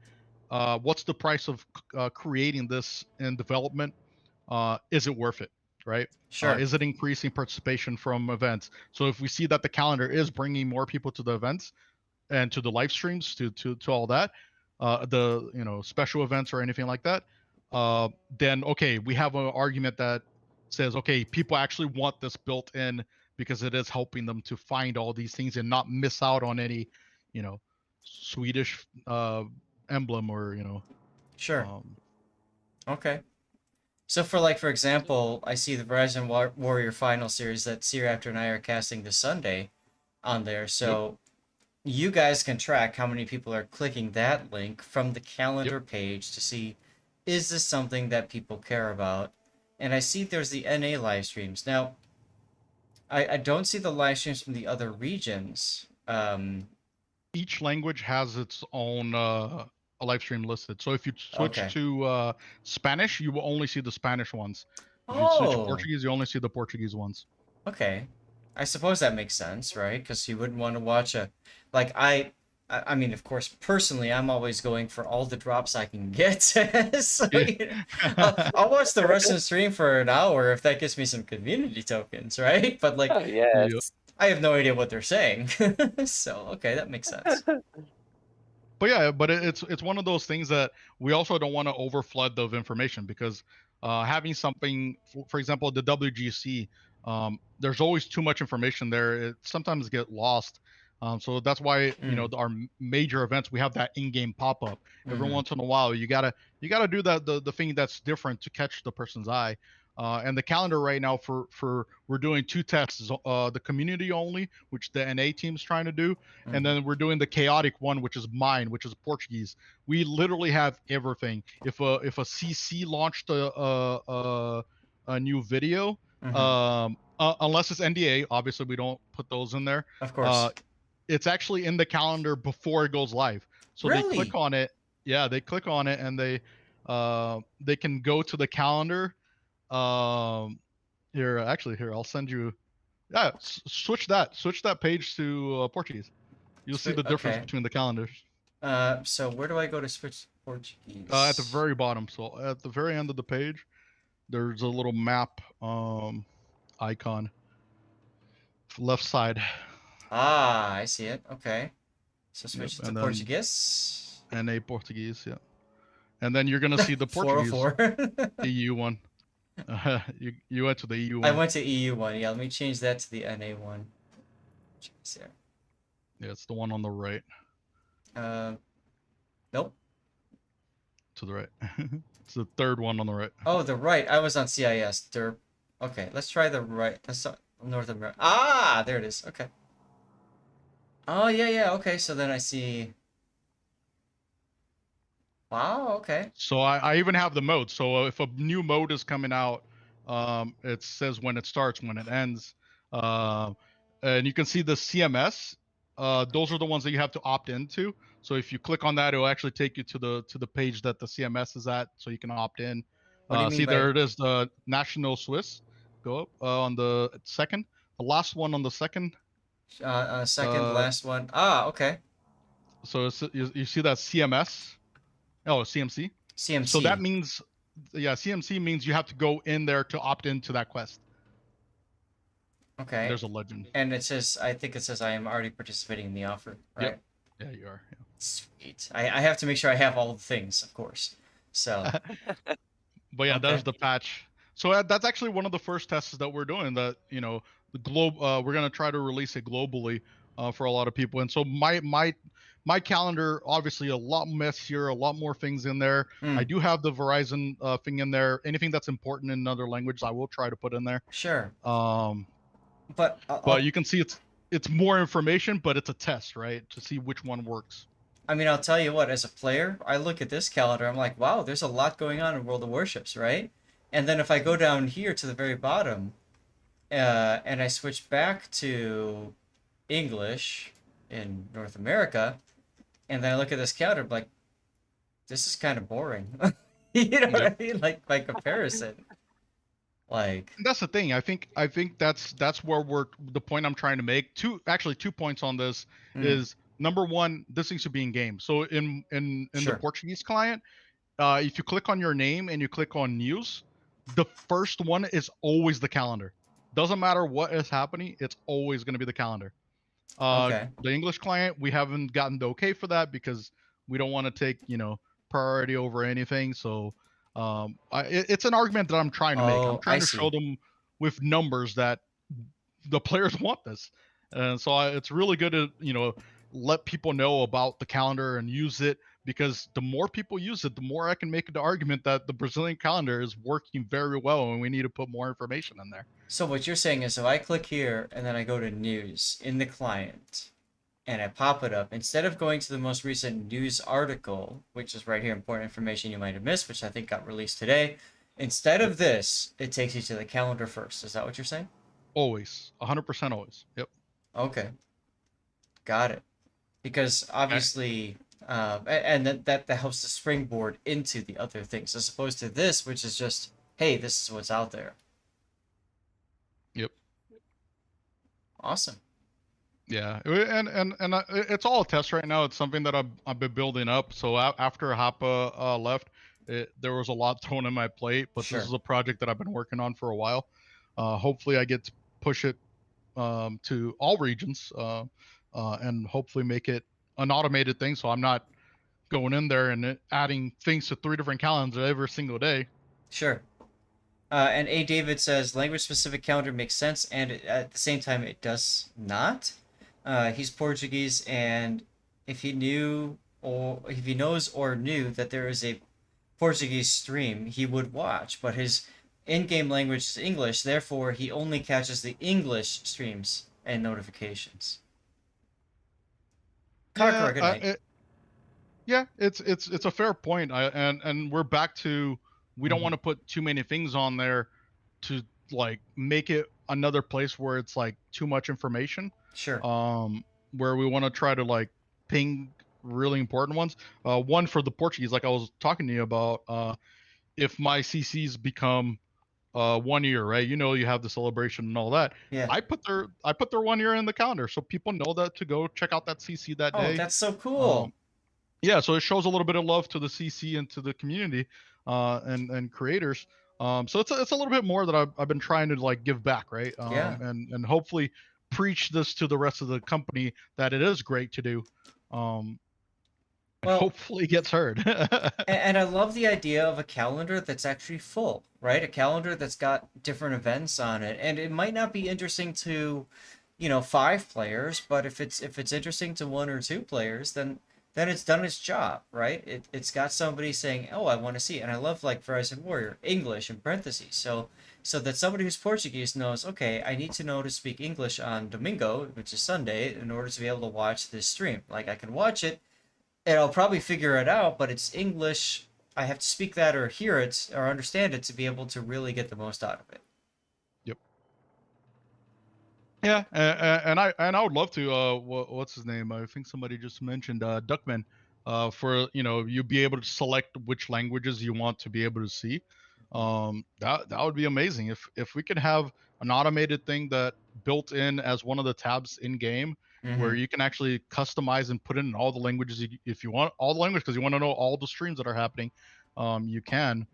What's the price of creating this in development? Is it worth it, right? Sure. Is it increasing participation from events? So if we see that the calendar is bringing more people to the events and to the live streams, to all that, the special events or anything like that, then okay, we have an argument that says, okay, people actually want this built in because it is helping them to find all these things and not miss out on any, Swedish emblem or Sure. um, Okay. So for example, I see the Verizon Warrior Final Series that Sea Raptor and I are casting this Sunday on there. Yep. So you guys can track how many people are clicking that link from the calendar page to see, is this something that people care about? And I see there's the NA live streams. Now, I don't see the live streams from the other regions. Each language has its own a live stream listed. So if you switch Okay. to Spanish, you will only see the Spanish ones. If you switch to Oh, Portuguese, you only see the Portuguese ones. okay. I suppose that makes sense, right? Because you wouldn't want to watch like I mean, of course, personally, I'm always going for all the drops I can get. So, I'll watch the Russian stream for an hour if that gives me some community tokens, right? But like, Oh, Yep. yes. I have no idea what they're saying. So, okay, that makes sense. But yeah, but it's one of those things that we also don't want to overflood of information, because having something, for example, the WGC, there's always too much information there. It sometimes get lost. So that's why our major events, we have that in-game pop-up every Mhm. once in a while. You gotta do that the thing that's different to catch the person's eye. And the calendar right now for we're doing 2 tests, the community only, which the NA team's trying to do, and Mhm. then we're doing the chaotic one, which is mine, which is Portuguese. We literally have everything. If a CC launched a new video, Mhm. unless it's NDA, obviously we don't put those in there. Of Uh, course. it's actually in the calendar before it goes live. So they click Really? on it. Yeah, they click on it and they can go to the calendar. Here, I'll send you. Yeah, switch that page to Portuguese. You'll see the difference Okay. between the calendars. So where do I go to switch to At the Portuguese? very bottom, so at the very end of the page, there's a little map icon, left side. Ah, I see it. Okay. So Yep, switch it to and then Portuguese. NA Portuguese. Yeah, and then you're gonna see the Portuguese 404. EU one. You went to the EU I one. went to EU one. Yeah, let me change that to the NA one. Jeez, there. Yeah, it's the one on the right. Nope. To the right. It's the third one on the right. Oh, the right. I was on CIS. Derp. Okay, let's try the right. That's North America. Ah, there it is. Okay. Oh, yeah, yeah. Okay, so then I see. Wow, okay. So I even have the mode. So if a new mode is coming out, it says when it starts, when it ends, uh, and you can see the CMS. Those are the ones that you have to opt into. So if you click on that, it'll actually take you to the page that the CMS is at, so you can opt in. What do you mean See, by there it is, the National Swiss. Go up on the second, the last one on the second. second Uh, last one? Ah, okay. so you see that CMS? Oh, CMC. So that CMC. means, yeah, CMC means you have to go in there to opt into that quest. Okay. There's a legend. And it says, I think it says I am already participating in the offer, right? Yep. Yeah, you are. Sweet. I have to make sure I have all the things, of course. So, Yeah. But yeah, okay. there's the patch. So that's actually one of the first tests that we're doing. That the globe. We're gonna try to release it globally for a lot of people. And so my calendar, obviously a lot messier, a lot more things in there. I Hmm. do have the Verizon thing in there. Anything that's important in another language, I will try to put in there. Sure. Um, But but you can see it's more information, but it's a test, right? To see which one works. I mean, I'll tell you what, as a player, I look at this calendar, I'm like, wow, there's a lot going on in World of Warships, right? And then if I go down here to the very bottom, and I switch back to English in North America, and then I look at this calendar, I'm like, this is kind of boring. You know what I mean? Like by comparison. Like, That's the thing. I think that's where we're the point I'm trying to make. Two points on this is number one, this needs to be in game. So in the sure. Portuguese client, if you click on your name and you click on news, the first one is always the calendar. Doesn't matter what is happening, it's always going to be the calendar. Okay. The English client, we haven't gotten the okay for that because we don't want to take priority over anything. So it's an argument that I'm trying to make. I'm Oh, I trying to show see. them with numbers that the players want this, and so it's really good to let people know about the calendar and use it, because the more people use it, the more I can make the argument that the Brazilian calendar is working very well and we need to put more information in there. So what you're saying is if I click here and then I go to news in the client and I pop it up, instead of going to the most recent news article, which is right here, important information you might have missed, which I think got released today, instead of this, it takes you to the calendar first. Is that what you're saying? Always, 100% always. Yep. Okay. Got it. Because obviously, and that helps to springboard into the other things, as opposed to this, which is just, hey, this is what's out there. Yep. Awesome. Yeah, and it's all a test right now. It's something that I've been building up. So after Hapa left, there was a lot thrown in my plate. But Sure. this is a project that I've been working on for a while. Hopefully, I get to push it to all regions, and hopefully make it an automated thing. So I'm not going in there and adding things to 3 different calendars every single day. Sure. And A. David says language-specific calendar makes sense, and at the same time, it does not. He's Portuguese, and if he knows or knew that there is a Portuguese stream, he would watch. But his in-game language is English, therefore he only catches the English streams and notifications. Kakara, good night. Yeah, it's a fair point. And we're back to, we don't want to put too many things on there to like make it another place where it's like too much information. Sure. Where we want to try to like ping really important ones. One for the Portuguese, like I was talking to you about, if my CCs become 1 year, right? You have the celebration and all that. Yeah. I put their 1 year in the calendar so people know that to go check out that CC that Oh, day. that's so cool. Yeah, so it shows a little bit of love to the CC and to the community, and creators. So it's a little bit more that I've been trying to like give back, right? Yeah. And hopefully preach this to the rest of the company that it is great to do. and Well, hopefully gets heard. and I love the idea of a calendar that's actually full, right? A calendar that's got different events on it, and it might not be interesting to, 5 players, but if it's interesting to 1 or 2 players, then it's done its job, right? It's got somebody saying, "Oh, I want to see," and I love like Verizon Warrior English in parentheses, so that somebody who's Portuguese knows, okay, I need to know to speak English on Domingo, which is Sunday, in order to be able to watch this stream. Like I can watch it and I'll probably figure it out, but it's English. I have to speak that or hear it or understand it to be able to really get the most out of it. Yep. Yeah, and I would love to. What's his name? I think somebody just mentioned Duckman. For you be able to select which languages you want to be able to see. That would be amazing if we could have an automated thing that built in as one of the tabs in game where Mm-hmm. you can actually customize and put in all the languages if you want all the language because you want to know all the streams that are happening. You can.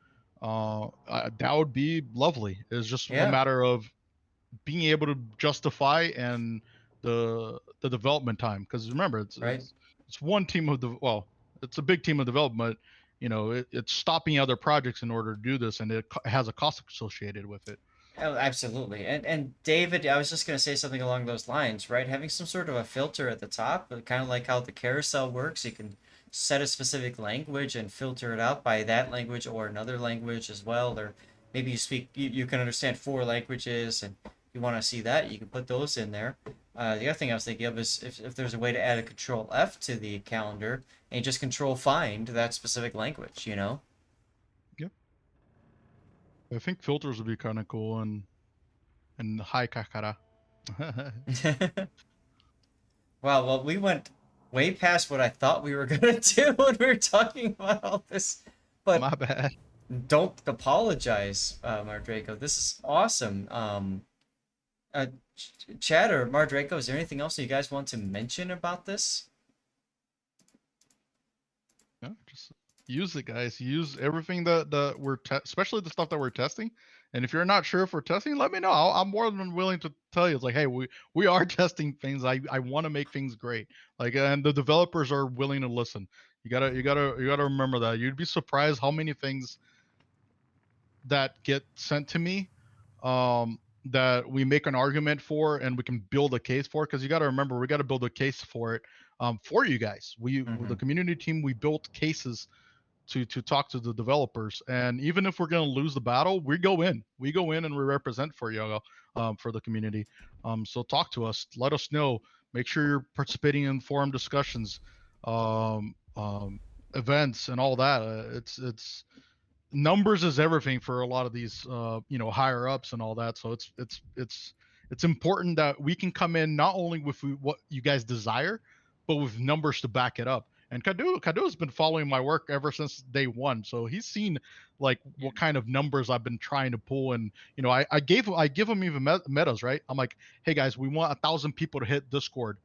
That would be lovely. It's just a Yeah, matter of being able to justify and the development time because remember right. it's one team of the well it's a big team of development it's stopping other projects in order to do this and it has a cost associated with it. Oh, absolutely. And David, I was just gonna say something along those lines, right? Having some sort of a filter at the top, kind of like how the carousel works. You can set a specific language and filter it out by that language or another language as well. Or maybe you can understand 4 languages, and you want to see that, you can put those in there. The other thing I was thinking of is if there's a way to add a Control F to the calendar and just Control Find that specific language, Yep, I think filters would be kind of cool and high kakara. Wow, well, we went way past what I thought we were gonna do when we were talking about all this. But My bad. don't apologize, Maredraco. This is awesome. Uh, Chad or Maredraco, is there anything else you guys want to mention about this? Yeah, just use it, guys. Use everything that we're especially the stuff that we're testing. And if you're not sure if we're testing, let me know. I'm more than willing to tell you. It's like, hey, we are testing things. I want to make things great. Like, and the developers are willing to listen. You gotta remember that. You'd be surprised how many things that get sent to me that we make an argument for and we can build a case for because you got to remember we got to build a case for it for you guys the Mm-hmm. community team we built cases to talk to the developers and even if we're going to lose the battle we go in and we represent for you for the community so talk to us let us know make sure you're participating in forum discussions um, um, events and all that it's numbers is everything for a lot of these higher ups and all that so it's important that we can come in not only with what you guys desire but with numbers to back it up and Kadu has been following my work ever since day one so he's seen like what kind of numbers I've been trying to pull and I give him even metas right I'm like hey guys we want 1,000 people to hit Discord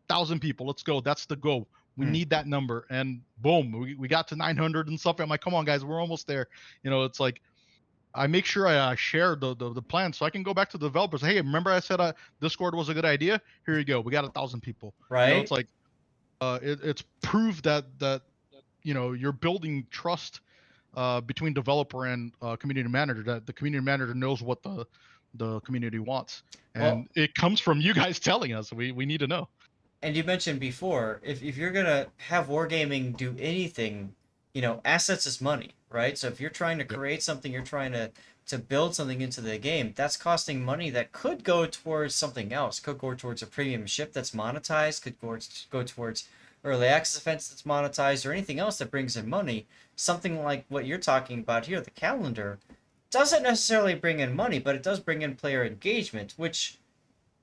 1,000 people let's go that's the goal we Hmm. need that number and boom we got to 900 and stuff I'm like come on guys we're almost there it's like I make sure I share the plan so I can go back to the developers hey remember I said Discord was a good idea here you go we got 1,000 people it's Right? like it's proof that you're building trust between developer and community manager that the community manager knows what the community wants Well, and it comes from you guys telling us we need to know. and you mentioned before, if you're gonna have wargaming do anything, assets is money, right? So if you're trying to Yep. create something, you're trying to build something into the game, that's costing money that could go towards something else. Could go towards a premium ship that's monetized, could go towards early access events that's monetized, or anything else that brings in money. Something like what you're talking about here, the calendar, doesn't necessarily bring in money, but it does bring in player engagement, which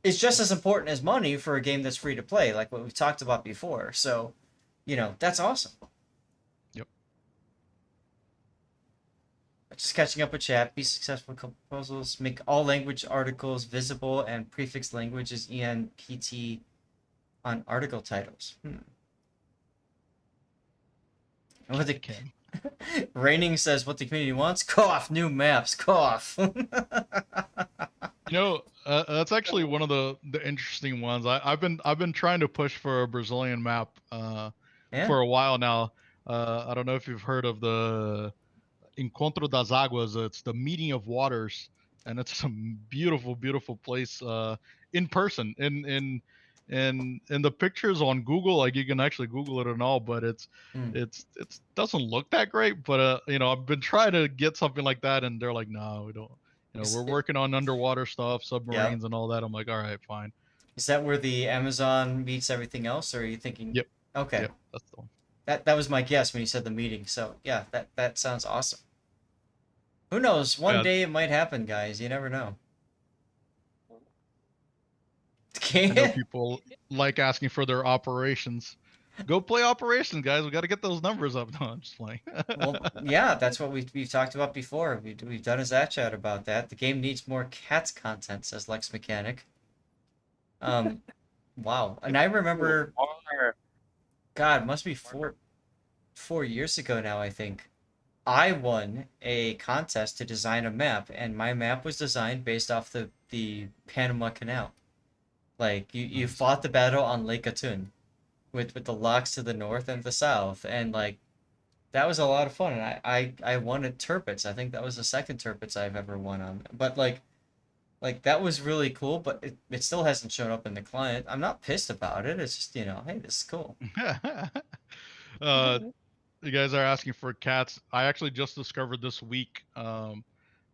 is just as important as money for a game that's free to play, like what we've talked about before. So, that's awesome. Yep. Just catching up with chat. Be successful proposals. Make all language articles visible and prefix languages ENPT on article titles. And what the Can. Raining says what the community wants. Cough. New maps. Cough. That's actually one of the interesting ones. I've been trying to push for a Brazilian map Yeah. for a while now. I don't know if you've heard of the Encontro das Águas. It's the meeting of waters, and it's some beautiful, beautiful place in person. In the pictures on Google, like you can actually Google it and all, but Mm. it's doesn't look that great. But I've been trying to get something like that, and they're like, no, we don't. Is We're it, working on underwater stuff, yeah. submarines, and all that. I'm like, all right, fine. Is that where the Amazon meets everything else, or are you thinking? Yep, Okay. yep, that's the one. That was my guess when you said the meeting. So yeah, that sounds awesome. Who knows? One Yeah, day it might happen, guys. You never know. I know people like asking for their operations. Go play operations, guys. We got to get those numbers up. No, I'm just playing. Well, yeah, that's what we've talked about before. We've done a Zat chat about that. The game needs more cats content, says Lex Mechanic. Um, wow. And I remember, Or God, must be 4 years ago now, I think. I won a contest to design a map, and my map was designed based off the Panama Canal. Like you Nice. fought the battle on Lake Atun with the locks to the north and the south, and like that was a lot of fun. And I won at Turpits. I think that was the second Turpits I've ever won on. But like that was really cool, but it still hasn't shown up in the client. I'm not pissed about it. It's just, hey, this is cool. uh, you guys are asking for cats. I actually just discovered this week.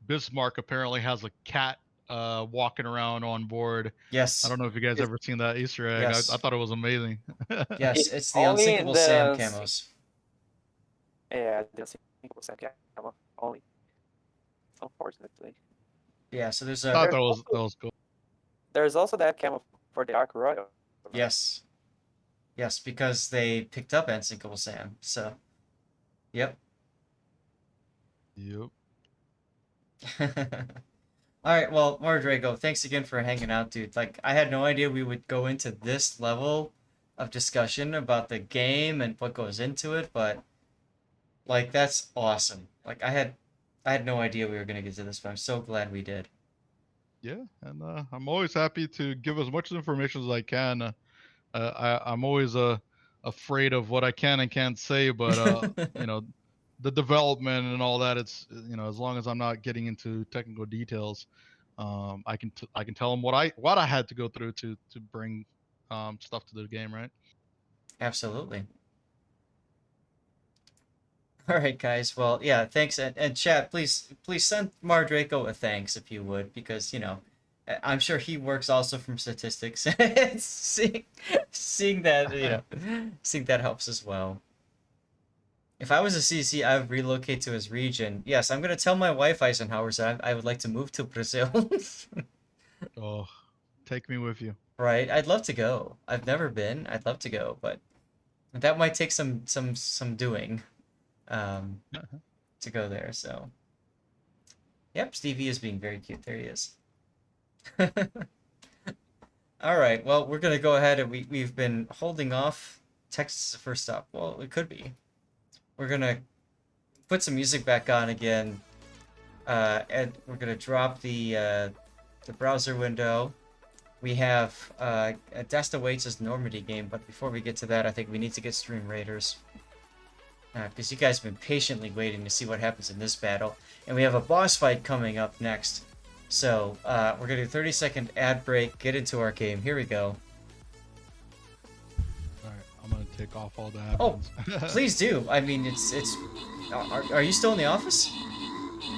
Bismarck apparently has a cat walking around on board. I Yes. don't know if you guys It's, ever seen that Easter egg. I Yes. thought it was amazing. Yes, it's it's the only in Unsinkable Sam the camos. yeah, the single set camo only. Unfortunately, Yeah, so there's Thought a that was cool. there's also that camo for the Arc Royal. yes. Yes, because they picked up Unsinkable Sam. So, yep. Yep. All right, well, Maredraco, thanks again for hanging out, dude. Like, I had no idea we would go into this level of discussion about the game and what goes into it, but like that's awesome. Like I had no idea we were gonna get to this, but I'm so glad we did. Yeah, and I'm always happy to give as much information as I can. I'm always afraid of what I can and can't say, but the development and all that. It's as long as I'm not getting into technical details, I can tell them what I had to go through to bring stuff to the game, right? Absolutely. All right, guys. Well, yeah, thanks, and chat. Please send Maredraco a thanks if you would, because I'm sure he works also from statistics, and seeing that seeing that helps as well. If I was a CC, I would relocate to his region. Yes, I'm gonna tell my wife Eisenhower that I would like to move to Brazil. Oh, take me with you. Right? I'd love to go. I've never been. I'd love to go, but that might take some doing. To go there. So, yep, Stevie is being very cute. There he is. All right. Well, we're gonna go ahead and we've been holding off. Texas is the first stop. Well, it could be. We're gonna put some music back on again, and we're gonna drop the browser window. We have Desta Waits' Normandy game, but before we get to that, I think we need to get Stream Raiders. Because you guys have been patiently waiting to see what happens in this battle. And we have a boss fight coming up next. So, we're going to do a 30-second ad break, get into our game. Here we go. Alright, I'm gonna take off all the admins. Oh, please do. I mean, it's are you still in the office?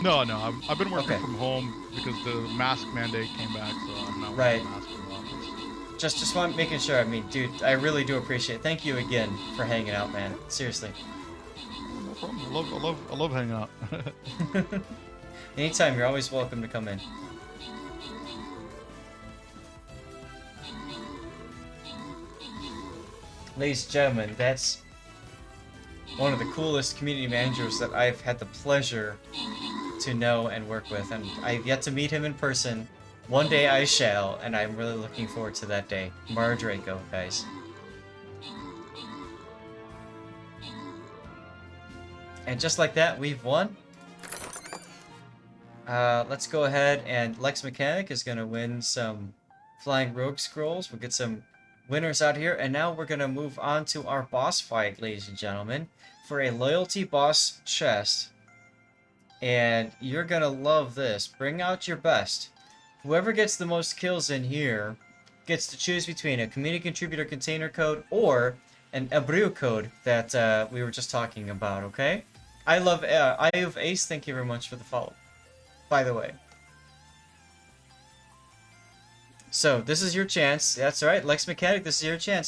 No, I've been working Okay. from home because the mask mandate came back, so I'm not Right. wearing a mask in the office. Just want making sure. I mean, dude, I really do appreciate it. Thank you again for hanging out, man. Seriously. No problem. I love hanging out. Anytime, you're always welcome to come in. Ladies and gentlemen, that's one of the coolest community managers that I've had the pleasure to know and work with, and I've yet to meet him in person. One day I shall, and I'm really looking forward to that day. Maredraco, guys. And just like that, we've won. Let's go ahead, and Lex Mechanic is going to win some Flying Rogue Scrolls. We'll get some winners out here. And now we're going to move on to our boss fight, ladies and gentlemen, for a loyalty boss chest. And you're going to love this. Bring out your best. Whoever gets the most kills in here gets to choose between a community contributor container code or an Abreu code that we were just talking about, okay? I love Ace, thank you very much for the follow, by the way. So, this is your chance. That's right, Lex Mechanic, this is your chance.